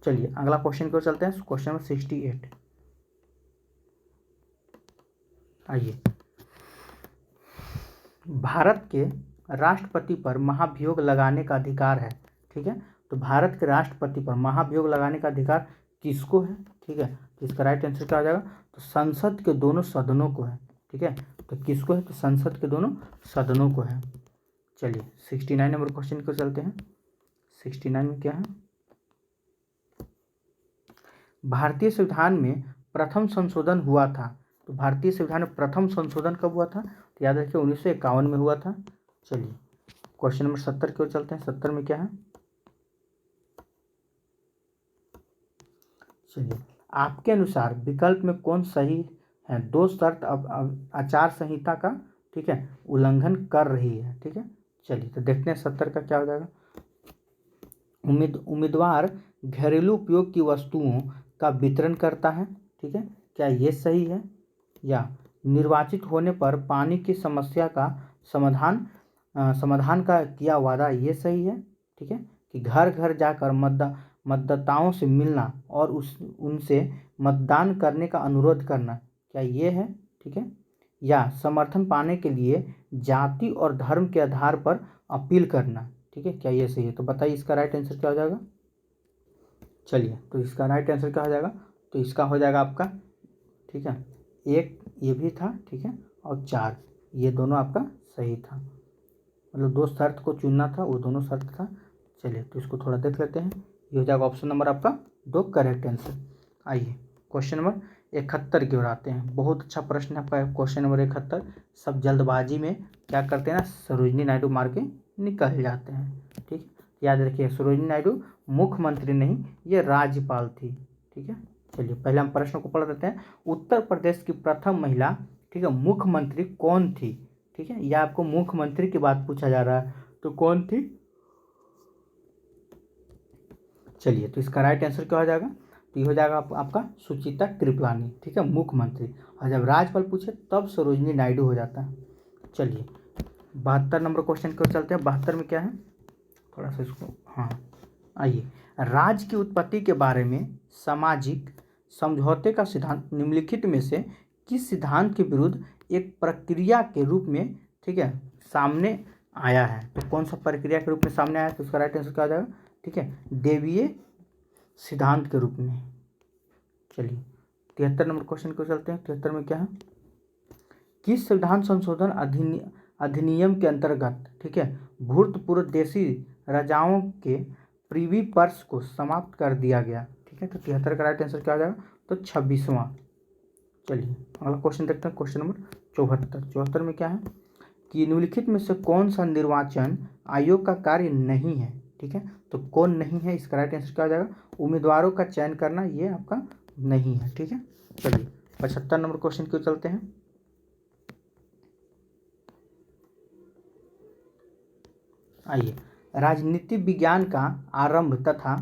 चलिए अगला क्वेश्चन को चलते हैं, क्वेश्चन नंबर 68। आइए, भारत के राष्ट्रपति पर महाभियोग लगाने का अधिकार है। ठीक है, तो भारत के राष्ट्रपति पर महाभियोग लगाने का अधिकार किसको है? ठीक है, तो इसका राइट आंसर क्या हो जाएगा? तो संसद के दोनों सदनों को है। ठीक है, तो किसको है? तो संसद के दोनों सदनों को है। चलिए 69 नंबर क्वेश्चन को चलते हैं। 69 में क्या है? भारतीय संविधान में प्रथम संशोधन हुआ था। तो भारतीय संविधान में प्रथम संशोधन कब हुआ था? तो याद रखिए 1951 में हुआ था। चलिए क्वेश्चन नंबर 70 की ओर चलते हैं। 70 में क्या है? चलिए, आपके अनुसार विकल्प में कौन सही है? दो शर्त अब आचार संहिता का, ठीक है, उल्लंघन कर रही है। ठीक है, चलिए तो देखते हैं 70 का क्या हो जाएगा। उम्मीदवार घरेलू उपयोग की वस्तुओं का वितरण करता है। ठीक है, क्या ये सही है? या निर्वाचित होने पर पानी की समस्या का समाधान का किया वादा, ये सही है? ठीक है, कि घर घर जाकर मतदाताओं से मिलना और उनसे मतदान करने का अनुरोध करना, क्या ये है? ठीक है, या समर्थन पाने के लिए जाति और धर्म के आधार पर अपील करना, ठीक है, क्या ये सही है? तो बताइए इसका राइट आंसर क्या हो जाएगा? चलिए तो इसका राइट आंसर क्या हो जाएगा? तो इसका हो जाएगा आपका, ठीक है, एक ये भी था, ठीक है, और 4 ये दोनों आपका सही था। मतलब दो शर्त को चुनना था, वो दोनों शर्त था। चलिए तो इसको थोड़ा देख लेते हैं। ये हो जाएगा ऑप्शन नंबर आपका 2 करेक्ट आंसर। आइए क्वेश्चन नंबर 71 की ओर आते हैं। बहुत अच्छा प्रश्न है आपका क्वेश्चन नंबर 71। सब जल्दबाजी में क्या करते हैं ना, सरोजिनी नायडू मार के निकल जाते हैं। ठीक, याद रखिए सरोजिनी नायडू मुख्यमंत्री नहीं, ये राज्यपाल थी। ठीक है, चलिए पहले हम प्रश्न को पढ़ देते हैं। उत्तर प्रदेश की प्रथम महिला, ठीक है, मुख्यमंत्री कौन थी? ठीक है, यह आपको मुख्यमंत्री की बात पूछा जा रहा है, तो कौन थी? चलिए तो इसका राइट आंसर क्या हो जाएगा? तो ये हो जाएगा आपका सुचित्रा कृपलानी। ठीक है, मुख्यमंत्री। और जब राज्यपाल पूछे तब सरोजिनी नायडू हो जाता है। चलिए 72 नंबर क्वेश्चन को चलते हैं। 72 में क्या है? थोड़ा सा इसको, हाँ, आइए, राज्य की उत्पत्ति के बारे में सामाजिक समझौते का सिद्धांत निम्नलिखित में से किस सिद्धांत के विरुद्ध एक प्रक्रिया के रूप में, ठीक है, सामने आया है? तो कौन सा प्रक्रिया के रूप में सामने आया है? तो उसका राइट आंसर क्या हो जाएगा? ठीक है, देवीय सिद्धांत के रूप में। चलिए 73 नंबर क्वेश्चन को चलते हैं। 73 में क्या है? किस संविधान संशोधन अधिनियम के अंतर्गत, ठीक है, भूतपूर्व देशी राजाओं के प्रीवी पर्स को समाप्त कर दिया गया? ठीक है, तो 73 का राइट आंसर क्या हो जाएगा? तो 26वां। चलिए अगला क्वेश्चन देखते हैं, क्वेश्चन नंबर 74। 74 में क्या है? कि निम्नलिखित में से कौन सा निर्वाचन आयोग का कार्य नहीं है? ठीक है, तो कौन नहीं है, इसका राइट आंसर क्या हो जाएगा? उम्मीदवारों का चयन करना, ये आपका नहीं है। ठीक है, चलिए 75 नंबर क्वेश्चन क्यों चलते हैं। आइए, राजनीति विज्ञान का आरंभ तथा,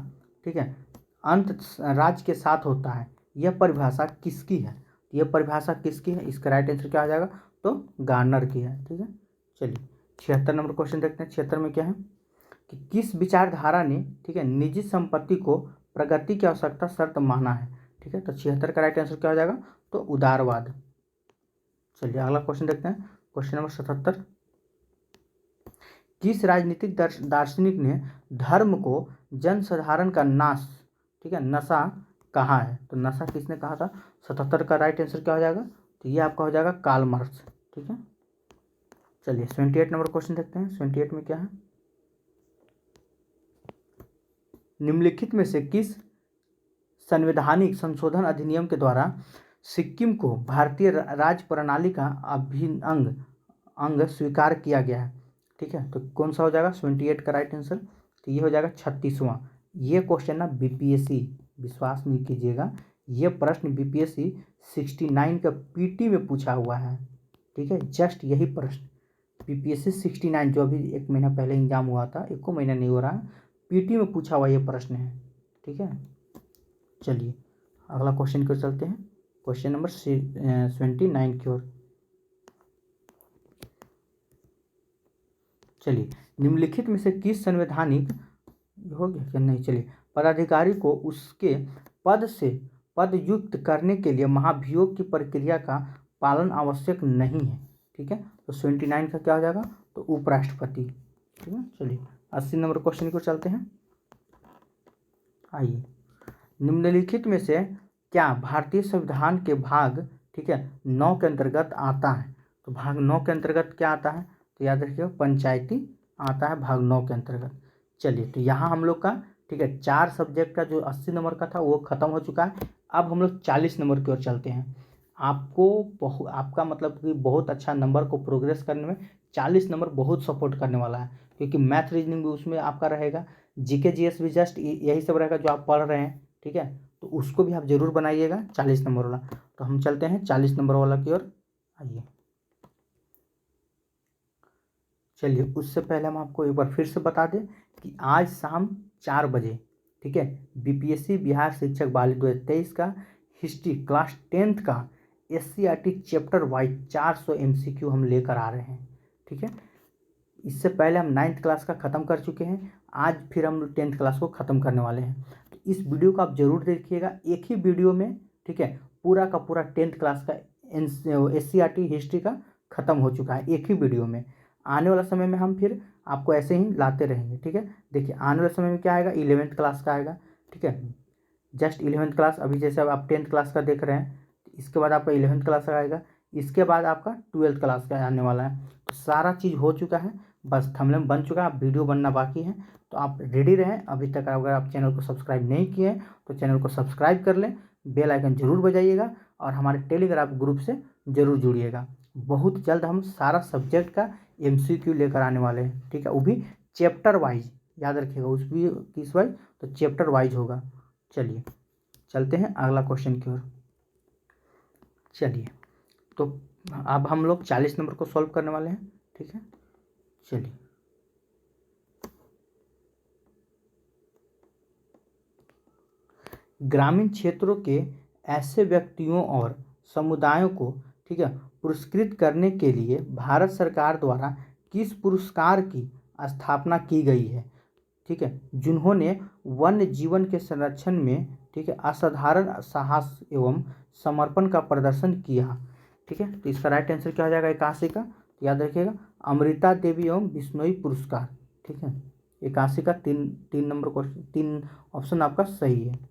ठीक है, अंत राज्य के साथ होता है, यह परिभाषा किसकी है? यह परिभाषा किसकी है? इसका राइट आंसर क्या हो जाएगा? तो गार्नर की है। ठीक है, चलिए 76 नंबर क्वेश्चन देखते हैं। 76 में क्या है? कि किस विचारधारा ने, ठीक है, निजी संपत्ति को प्रगति की आवश्यकता शर्त माना है। ठीक है, तो 76 का राइट आंसर क्या हो जाएगा, तो उदारवाद। चलिए अगला क्वेश्चन देखते हैं, क्वेश्चन नंबर 77। किस राजनीतिक दार्शनिक ने धर्म को जनसाधारण का नाश, ठीक है, नशा कहा है। तो नशा किसने कहा था। 77 का राइट आंसर क्या हो जाएगा, तो ये आपका हो जाएगा कार्ल मार्क्स। ठीक है, चलिए 78 नंबर क्वेश्चन देखते हैं। 78 में क्या है, निम्नलिखित में से किस संवैधानिक संशोधन अधिनियम के द्वारा सिक्किम को भारतीय राज्य प्रणाली का अभिन्न अंग स्वीकार किया गया है। ठीक है, तो कौन सा हो जाएगा 78 का राइट आंसर, तो ये हो जाएगा 36वां। ये क्वेश्चन ना बीपीएससी, विश्वास नहीं कीजिएगा, ये प्रश्न बीपीएससी 69 का पीटी में पूछा हुआ है। ठीक है, जस्ट यही प्रश्न बीपीएससी 69 जो अभी 1 महीना पहले एग्जाम हुआ था, 1 महीना नहीं हो रहा है, पीटी में पूछा हुआ ये प्रश्न है। ठीक है, चलिए अगला क्वेश्चन की ओर चलते हैं, क्वेश्चन नंबर 79 की ओर। चलिए, निम्नलिखित में से किस संवैधानिक, हो गया क्या, नहीं, चलिए, पदाधिकारी को उसके पद से पदयुक्त करने के लिए महाभियोग की प्रक्रिया का पालन आवश्यक नहीं है। ठीक है, तो 79 का क्या हो जाएगा, तो उपराष्ट्रपति। ठीक है, चलिए 80 नंबर क्वेश्चन की ओर चलते हैं। आइए, निम्नलिखित में से क्या भारतीय संविधान के भाग, ठीक है, 9 के अंतर्गत आता है। तो भाग 9 के अंतर्गत क्या आता है, तो याद रखिएगा पंचायती आता है भाग 9 के अंतर्गत। चलिए, तो यहाँ हम लोग का, ठीक है, 4 सब्जेक्ट का जो 80 नंबर का था वो खत्म हो चुका है। अब हम लोग 40 नंबर की ओर चलते हैं। आपका मतलब कि बहुत अच्छा नंबर को प्रोग्रेस करने में 40 नंबर बहुत सपोर्ट करने वाला है, क्योंकि मैथ रीजनिंग भी उसमें आपका रहेगा, जीके जीएस भी जस्ट यही सब रहेगा जो आप पढ़ रहे हैं। ठीक है, तो उसको भी आप जरूर बनाइएगा 40 नंबर वाला। तो हम चलते हैं 40 नंबर वाला की ओर। आइए, चलिए उससे पहले हम आपको एक बार फिर से बता दें कि आज शाम 4 बजे, ठीक है, बीपीएससी बिहार शिक्षक बाल 2023 का हिस्ट्री क्लास 10th का एससीईआरटी चैप्टर वाइज 400 एमसीक्यू हम लेकर आ रहे हैं। ठीक है, इससे पहले हम 9th क्लास का ख़त्म कर चुके हैं, आज फिर हम 10th क्लास को ख़त्म करने वाले हैं। तो इस वीडियो को आप जरूर देखिएगा, एक ही वीडियो में, ठीक है, पूरा का पूरा 10th क्लास का एससीईआरटी हिस्ट्री का ख़त्म हो चुका है एक ही वीडियो में। आने वाला समय में हम फिर आपको ऐसे ही लाते रहेंगे। ठीक है, देखिए आने वाले समय में क्या आएगा, 11th क्लास का आएगा। ठीक है, जस्ट 11th क्लास, अभी जैसे अब आप 10th क्लास का देख रहे हैं, इसके बाद आपका 11th क्लास का आएगा, इसके बाद आपका 12th क्लास का आने वाला है। तो सारा चीज़ हो चुका है, बस थंबनेल बन चुका है, अब वीडियो बनना बाकी है। तो आप रेडी रहें। अभी तक अगर आप चैनल को सब्सक्राइब नहीं किए हैं तो चैनल को सब्सक्राइब कर लें, बेल आइकन जरूर बजाइएगा और हमारे टेलीग्राम ग्रुप से ज़रूर जुड़िएगा। बहुत जल्द हम सारा सब्जेक्ट का एमसीक्यू लेकर आने वाले हैं। ठीक है, वो भी चैप्टर वाइज, याद रखिएगा, उस भी किस वाइज, तो चैप्टर वाइज होगा। चलिए चलते हैं अगला क्वेश्चन की ओर। चलिए, तो अब हम लोग 40 नंबर को सॉल्व करने वाले हैं। ठीक है, चलिए ग्रामीण क्षेत्रों के ऐसे व्यक्तियों और समुदायों को, ठीक है, पुरस्कृत करने के लिए भारत सरकार द्वारा किस पुरस्कार की स्थापना की गई है। ठीक है, जिन्होंने वन्य जीवन के संरक्षण में, ठीक है, असाधारण साहस एवं समर्पण का प्रदर्शन किया। ठीक है, तो इसका राइट आंसर क्या हो जाएगा 81 का, तो याद रखिएगा अमृता देवी एवं बिश्नोई पुरस्कार। ठीक है, 81 का 3 नंबर क्वेश्चन, 3 ऑप्शन आपका सही है।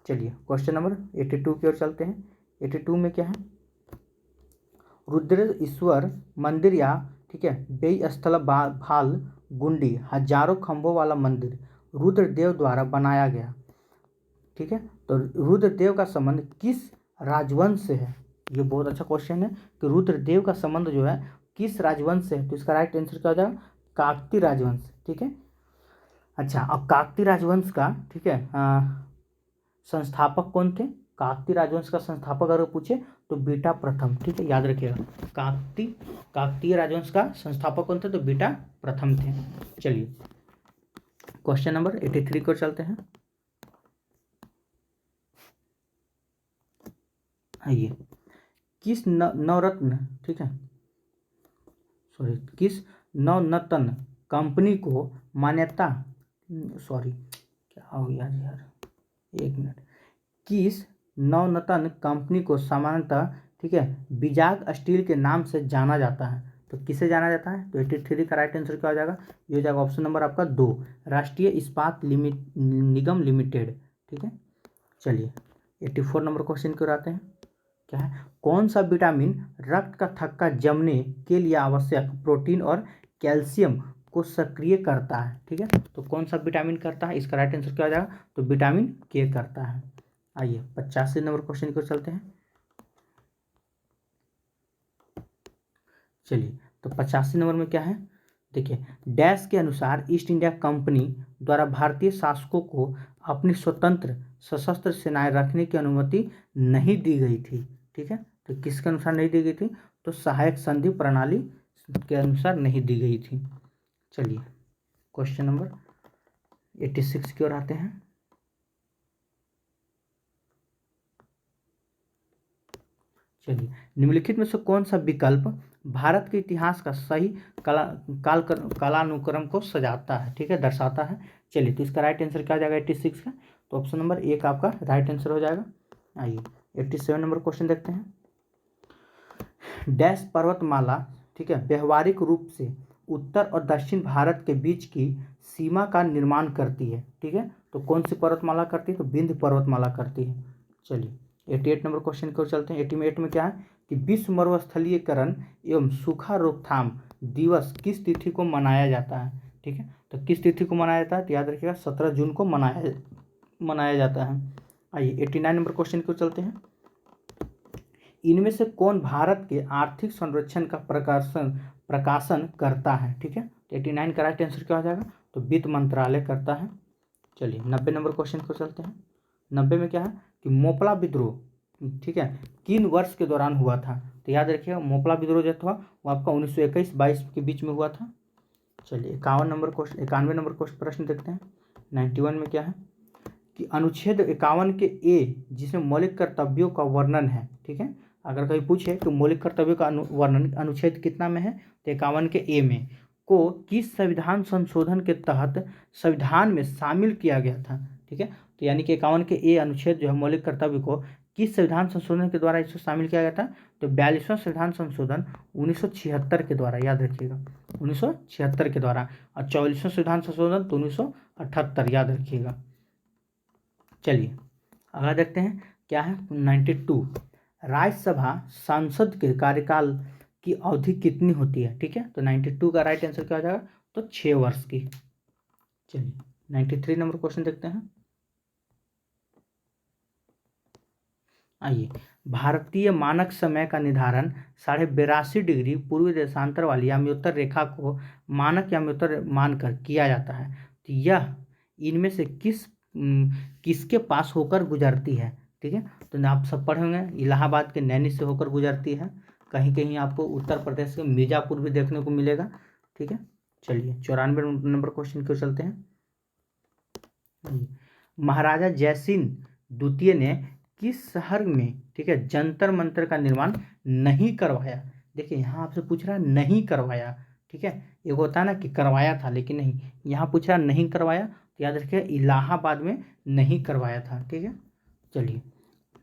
चलिए क्वेश्चन नंबर 82 की ओर चलते हैं। 82 में क्या है, रुद्रेश्वर मंदिर या, ठीक है, बेई स्थल भाल गुंडी हजारों खंभों वाला मंदिर रुद्रदेव द्वारा बनाया गया। ठीक है, तो रुद्रदेव का संबंध किस राजवंश से है। ये बहुत अच्छा क्वेश्चन है कि रुद्रदेव का संबंध जो है किस राजवंश से है। तो इसका राइट आंसर क्या हो जाएगा, काकतीय राजवंश। ठीक है, अच्छा, अब काकतीय राजवंश का, ठीक है, संस्थापक कौन थे। काकतीय राजवंश का संस्थापक अगर पूछे तो बीटा प्रथम। ठीक है, याद रखिएगा, काकतीय राजवंश का संस्थापक कौन थे, तो बीटा प्रथम थे। चलिए क्वेश्चन नंबर 83 को चलते हैं। आइए, किस नवरत्न, ठीक है, सॉरी, किस नवनतन कंपनी को मान्यता, सॉरी क्या हो गया यार, एक मिनट, किस नवनतन कंपनी को सामान्यतः, ठीक है, विजाग स्टील के नाम से जाना जाता है? तो किसे जाना जाता है? तो 83 का राइट आंसर क्या हो जाएगा? ये हो जाएगा ऑप्शन नंबर आपका 2, राष्ट्रीय इस्पात निगम लिमिटेड। ठीक है, चलिए 84 नंबर क्वेश्चन की ओर आते हैं। क्या है? कौन सा विटामिन रक्त का थक्का जमने के लिए आवश्यक प्रोटीन और कैल्शियम को सक्रिय करता है? ठीक है, तो कौन सा विटामिन करता है? इसका राइट आंसर क्या हो जाएगा? तो विटामिन के करता है। आइए 85 नंबर क्वेश्चन की ओर चलते हैं। चलिए, तो 85 नंबर में क्या है? देखिए, डैश के अनुसार ईस्ट इंडिया कंपनी द्वारा भारतीय शासकों को अपनी स्वतंत्र सशस्त्र सेनाएं रखने की अनुमति नहीं दी गई थी। ठीक है, तो किसके अनुसार नहीं दी गई थी? तो सहायक संधि प्रणाली के अनुसार नहीं दी गई थी। चलिए क्वेश्चन नंबर 86 की ओर आते हैं। चलिए, निम्नलिखित में से कौन सा विकल्प भारत के इतिहास का सही कालानुक्रम को सजाता है? ठीक है, दर्शाता है। चलिए, तो इसका राइट आंसर क्या हो जाएगा 86 का? तो ऑप्शन नंबर 1 आपका राइट आंसर हो जाएगा। आइए 87 नंबर क्वेश्चन देखते हैं। डैश पर्वतमाला, ठीक है, व्यवहारिक रूप से उत्तर और दक्षिण भारत के बीच की सीमा का निर्माण करती है। ठीक है, तो कौन सी पर्वतमाला करती है? तो विंध्य पर्वतमाला करती है। चलिए 88 नंबर क्वेश्चन की ओर चलते हैं। 88 में क्या है कि विश्व मरुस्थलीकरण एवं सूखा रोकथाम दिवस किस तिथि को मनाया जाता है? ठीक है, तो किस तिथि को मनाया जाता है? तो याद रखिएगा 17 जून को मनाया जाता है। आइए 89 नंबर क्वेश्चन की ओर चलते हैं। इनमें से कौन भारत के आर्थिक संरक्षण का प्रकाशन करता है? ठीक है, तो 89 का राइट आंसर क्या हो जाएगा? तो वित्त मंत्रालय करता है। चलिए 90 नंबर क्वेश्चन को चलते हैं। 90 में क्या है कि मोपला विद्रोह, ठीक है, किन वर्ष के दौरान हुआ था? तो याद रखिएगा मोपला विद्रोह जो था वो आपका 1921-22 के बीच में हुआ था। चलिए 91 नंबर क्वेश्चन प्रश्न देखते हैं। 91 में क्या है कि अनुच्छेद 51 के ए, जिसमें मौलिक कर्तव्यों का वर्णन है, ठीक है, अगर कहीं पूछे तो मौलिक कर्तव्यों का वर्णन अनुच्छेद कितना में है? तो 51 के ए में, को किस संविधान संशोधन के तहत संविधान में शामिल किया गया था? ठीक है, तो यानी कि 51 के ए अनुच्छेद जो है मौलिक कर्तव्य को किस संविधान संशोधन के द्वारा इसको शामिल किया गया था? तो 42वां संविधान संशोधन 1976 के द्वारा, याद रखिएगा 1976 के द्वारा, और 44वां संविधान संशोधन तो 1978, याद रखिएगा। चलिए अगला देखते हैं क्या है 92। राज्यसभा सांसद के कार्यकाल की अवधि कितनी होती है? ठीक है, तो 92 का राइट आंसर क्या हो जाएगा? तो 6 वर्ष की। चलिए 93 नंबर क्वेश्चन देखते हैं। आइए, भारतीय मानक समय का निर्धारण 82.5 डिग्री पूर्वी देशांतर वाली याम्योत्तर रेखा को मानक याम्योत्तर मानकर किया जाता है। तो यह इनमें से किसके पास होकर गुजरती है? ठीक है, तो आप सब पढ़े होंगे इलाहाबाद के नैनी से होकर गुजरती है। कहीं कहीं आपको उत्तर प्रदेश के मिर्जापुर भी देखने को मिलेगा। ठीक है, चलिए 94 नंबर क्वेश्चन की ओर चलते हैं। महाराजा जयसिंह द्वितीय ने किस शहर में, ठीक है, जंतर मंतर का निर्माण नहीं करवाया? देखिए यहाँ आपसे पूछ रहा है नहीं करवाया। ठीक है, एक होता है ना कि करवाया था लेकिन नहीं, यहाँ पूछ रहा नहीं करवाया, तो याद रखिए इलाहाबाद में नहीं करवाया था। ठीक है, चलिए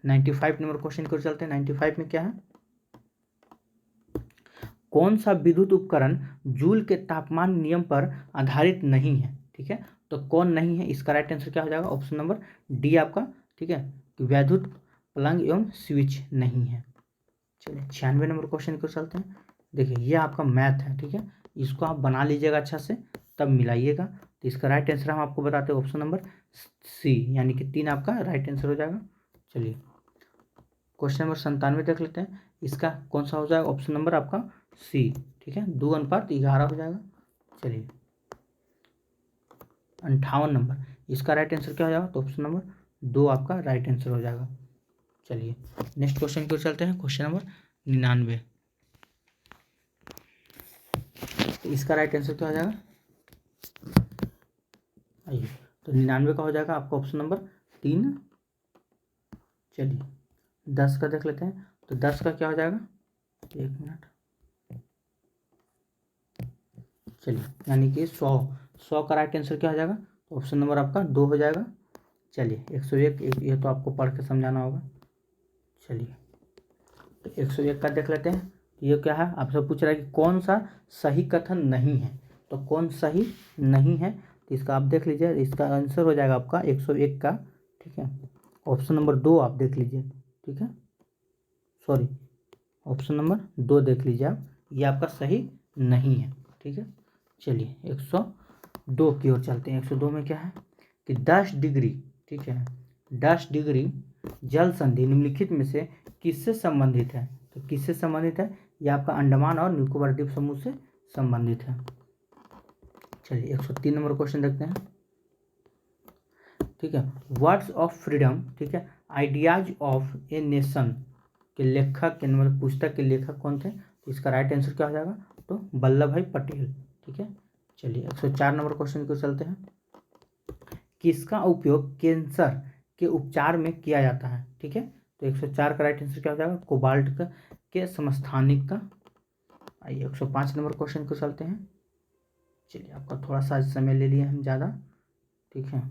95 नंबर क्वेश्चन की ओर चलते हैं। 95 में क्या है? कौन सा विद्युत उपकरण जूल के तापमान नियम पर आधारित नहीं है? ठीक है, तो कौन नहीं है? इसका राइट आंसर क्या हो जाएगा? ऑप्शन नंबर डी आपका। ठीक है, वैद्युत प्लग एवं स्विच नहीं है। चलिए 96 नंबर क्वेश्चन की ओर चलते हैं। देखिए ये आपका मैथ है। ठीक है, इसको आप बना लीजिएगा अच्छा से, तब मिलाइएगा। तो इसका राइट आंसर हम आपको बताते हैं ऑप्शन नंबर सी, यानी कि 3 आपका राइट आंसर हो जाएगा। चलिए क्वेश्चन नंबर 97 देख लेते हैं। इसका कौन सा हो जाएगा? ऑप्शन नंबर आपका सी। ठीक है, 2:11 हो जाएगा। चलिए 58 नंबर, इसका राइट आंसर क्या हो जाएगा? तो ऑप्शन नंबर 2 आपका राइट आंसर हो जाएगा। चलिए नेक्स्ट क्वेश्चन की ओर चलते हैं। क्वेश्चन नंबर 99, तो इसका राइट आंसर क्या हो जाएगा? आइए, तो 99 का हो जाएगा आपका ऑप्शन नंबर 3। चलिए 10 का देख लेते हैं। तो 10 का क्या हो जाएगा? 1 मिनट। चलिए, यानी कि 100 का राइट आंसर क्या हो जाएगा, तो ऑप्शन नंबर आपका 2 हो जाएगा। चलिए 101, ये तो आपको पढ़ के समझाना होगा। चलिए तो 101 का देख लेते हैं। ये क्या है, आपसे पूछ रहा है कि कौन सा सही कथन नहीं है, तो कौन सही नहीं है, तो इसका आप देख लीजिए, इसका आंसर हो जाएगा आपका 101 का, ठीक है, ऑप्शन नंबर 2 आप देख लीजिए, ठीक है, सॉरी ऑप्शन नंबर 2 देख लीजिए आप, ये आपका सही नहीं है, ठीक है। चलिए 102 की ओर चलते हैं। 102 में क्या है कि 10 डिग्री, ठीक है, 10 डिग्री जल संधि निम्नलिखित में से किससे संबंधित है, तो किससे संबंधित है, ये आपका अंडमान और निकोबार द्वीप समूह से संबंधित है। चलिए 103 नंबर क्वेश्चन देखते हैं, ठीक है, वर्ड्स ऑफ फ्रीडम, ठीक है, आइडियाज ऑफ ए नेशन के लेखक के, मतलब पुस्तक के लेखक कौन थे, तो इसका राइट आंसर क्या हो जाएगा, तो वल्लभ भाई पटेल, ठीक है। चलिए 104 नंबर क्वेश्चन को चलते हैं, किसका उपयोग कैंसर के उपचार में किया जाता है, ठीक है, तो 104 का राइट आंसर क्या हो जाएगा, कोबाल्ट के समस्थानिक का। आइए 105 नंबर क्वेश्चन को चलते हैं। चलिए आपका थोड़ा सा समय ले लिए हम ज़्यादा, ठीक है।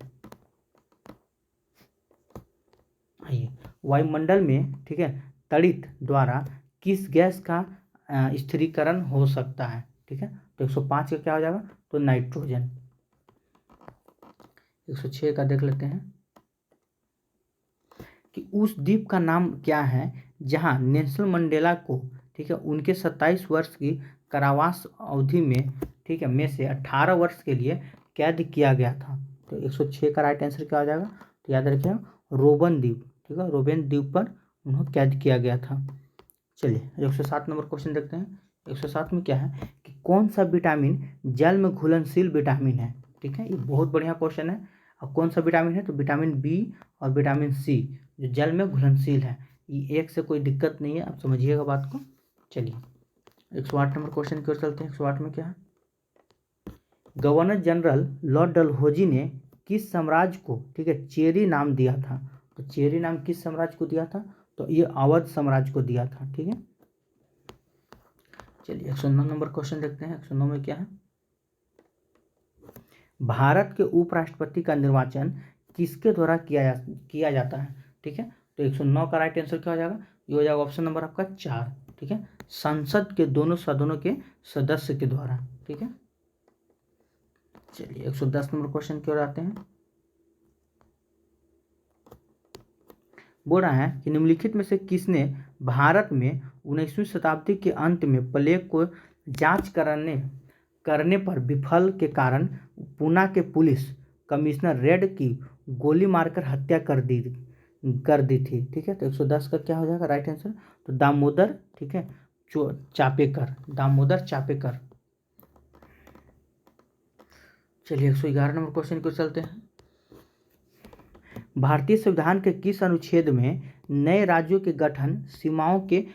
आइए, वायुमंडल में, ठीक है, तड़ित द्वारा किस गैस का स्थिरीकरण हो सकता है, ठीक है, तो 105 का क्या हो जाएगा, तो नाइट्रोजन। 106 का देख लेते हैं कि उस द्वीप का नाम क्या है जहां नेल्सन मंडेला को, ठीक है, उनके 27 वर्ष की कारावास अवधि में, ठीक है, में से 18 वर्ष के लिए कैद किया गया था, तो 106 का राइट आंसर क्या हो जाएगा, तो याद रखिए रोबन द्वीप, ठीक है, रोबेन द्वीप पर उन्हें कैद किया गया था। चलिए 107 नंबर क्वेश्चन देखते हैं। 107 में क्या है कि कौन सा विटामिन जल में घुलनशील विटामिन है, ठीक है, ये बहुत बढ़िया क्वेश्चन है। अब कौन सा विटामिन है, तो विटामिन बी और विटामिन सी जो जल में घुलनशील है, ये एक से कोई दिक्कत नहीं है, आप समझिएगा बात को। चलिए 108 नंबर क्वेश्चन की ओर चलते हैं। 108 में क्या है, गवर्नर जनरल लॉर्ड डलहौजी ने किस साम्राज्य को, ठीक है, चेरी नाम दिया था, तो चेरी नाम किस साम्राज्य को दिया था, तो ये अवध साम्राज्य को दिया था, ठीक है। चलिए 109 नंबर क्वेश्चन देखते हैं। 109 में क्या है, भारत के उपराष्ट्रपति का निर्वाचन किसके द्वारा किया जाता है, ठीक है, तो 109 का राइट आंसर क्या हो जाएगा, ये हो जाएगा ऑप्शन नंबर आपका 4, ठीक है, संसद के दोनों सदनों के सदस्य के द्वारा, ठीक है। चलिए 110 नंबर क्वेश्चन की ओर आते हैं। बोल रहा है कि निम्नलिखित में से किसने भारत में 19वीं शताब्दी के अंत में प्लेग को जांच करने पर विफल के कारण पूना के पुलिस कमिश्नर रेड की गोली मारकर हत्या कर दी थी, ठीक है, तो 110 का क्या हो जाएगा राइट आंसर, तो दामोदर, ठीक है, चापेकर, दामोदर चापेकर। चलिए 111 नंबर क्वेश्चन को चलते हैं। भारतीय संविधान के किस अनुच्छेद में नए राज्यों के गठन, सीमाओं के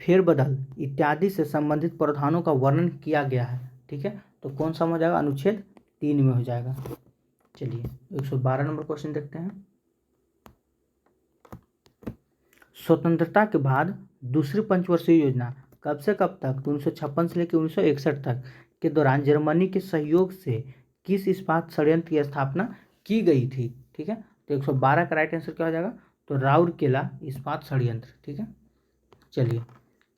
फेरबदल इत्यादि से संबंधित प्रावधानों का वर्णन किया गया है, ठीक है, तो कौन सा हो जाएगा, अनुच्छेद 3 में हो जाएगा। चलिए 112 नंबर क्वेश्चन देखते हैं। स्वतंत्रता के बाद दूसरी पंचवर्षीय योजना कब से कब तक, 1956 से लेकर 1961 तक के दौरान जर्मनी के सहयोग से किस इस्पात संयंत्र की स्थापना की गई थी, ठीक है, तो 112 का राइट आंसर क्या हो जाएगा, तो राउरकेला इस्पात संयंत्र, ठीक है। चलिए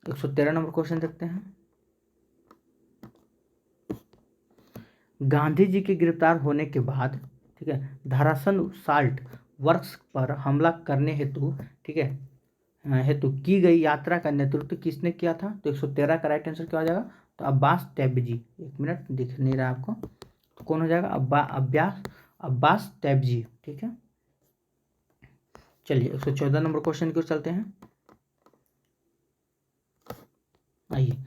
113 नंबर क्वेश्चन देखते हैं। गांधी जी के गिरफ्तार होने के बाद, ठीक है, धारासन साल्ट वर्क्स पर हमला करने हेतु, ठीक है, हेतु की गई यात्रा का नेतृत्व किसने किया था, तो 113 का राइट आंसर क्या हो जाएगा, तो अब्बास टैबजी, एक मिनट दिख नहीं रहा आपको, तो कौन हो जाएगा, अब्बास टैबजी, ठीक है। चलिए 114 नंबर क्वेश्चन की ओर चलते हैं। आइए,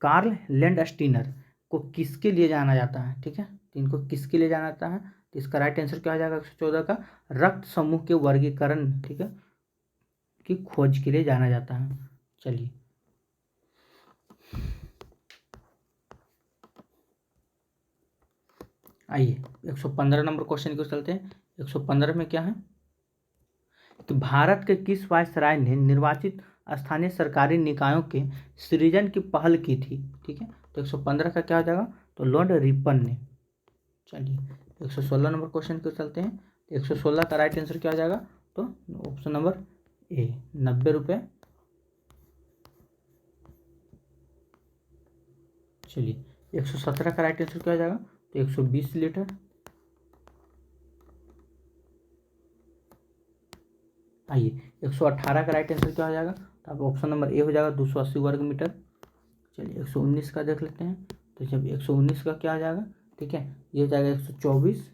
कार्ल लैंडस्टीनर को किसके लिए जाना जाता है, ठीक है, तो इनको किसके लिए जाना जाता है, तो इसका राइट आंसर क्या हो जाएगा 114 का, रक्त समूह के वर्गीकरण, ठीक है, की खोज के लिए जाना जाता है। चलिए आइए 115 नंबर क्वेश्चन की ओर चलते हैं। 115 में क्या है कि भारत के किस वायसराय ने निर्वाचित स्थानीय सरकारी निकायों के सृजन की पहल की थी, ठीक है, तो 115 का क्या हो जाएगा, तो लॉर्ड रिपन ने। चलिए 116 नंबर क्वेश्चन को चलते हैं। तो 116 का राइट आंसर क्या हो जाएगा, तो ऑप्शन नंबर ए 90 रुपये। चलिए 117 का राइट आंसर क्या हो जाएगा, तो 120 लीटर। आइए 118 का राइट आंसर क्या हो जाएगा, तो आप ऑप्शन नंबर ए हो जाएगा 280 वर्ग मीटर। चलिए 119 का देख लेते हैं। तो जब 119 का क्या हो जाएगा, ठीक है, ये हो जाएगा 124।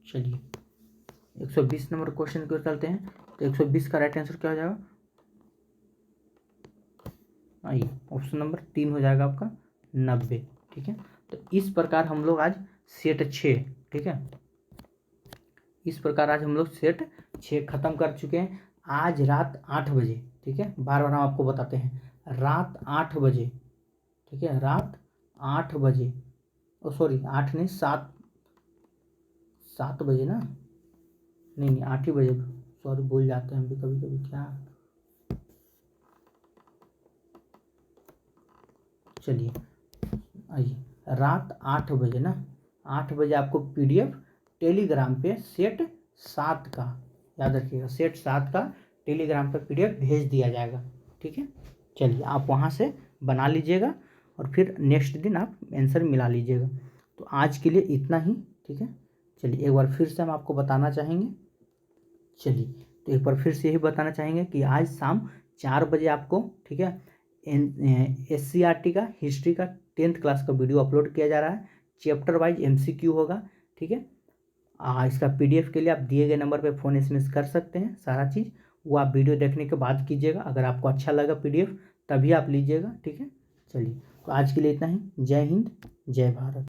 चलिए 120 नंबर क्वेश्चन को चलते हैं। तो 120 का राइट आंसर क्या हो जाएगा, आइए ऑप्शन नंबर 3 हो जाएगा आपका 90। ठीक है, तो इस प्रकार हम लोग आज सेट 6, ठीक है, इस प्रकार आज हम लोग सेट 6 खत्म कर चुके हैं आज रात 8 बजे। ठीक है, बार बार हम आपको बताते हैं रात 8 बजे। ठीक है, रात 8 बजे, ओ सॉरी 8 नहीं 7 बजे ना, नहीं 8 ही बजे, सॉरी भूल जाते हैं हम भी कभी कभी क्या। चलिए आइए रात 8 बजे ना, 8 बजे आपको PDF टेलीग्राम पे सेट 7 का, याद रखिएगा सेट 7 का टेलीग्राम पे PDF भेज दिया जाएगा। ठीक है, चलिए आप वहाँ से बना लीजिएगा और फिर नेक्स्ट दिन आप आंसर मिला लीजिएगा। तो आज के लिए इतना ही। ठीक है, चलिए एक बार फिर से हम आपको बताना चाहेंगे। चलिए तो एक बार फिर से यही बताना चाहेंगे कि आज शाम 4 बजे आपको, ठीक है, SCRT का हिस्ट्री का 10th क्लास का वीडियो अपलोड किया जा रहा है। चैप्टर वाइज MCQ होगा। ठीक है, इसका PDF के लिए आप दिए गए नंबर पे फ़ोन SMS कर सकते हैं। सारा चीज़ वो आप वीडियो देखने के बाद कीजिएगा। अगर आपको अच्छा लगा PDF तभी आप लीजिएगा। ठीक है, चलिए तो आज के लिए इतना ही। जय हिंद, जय भारत।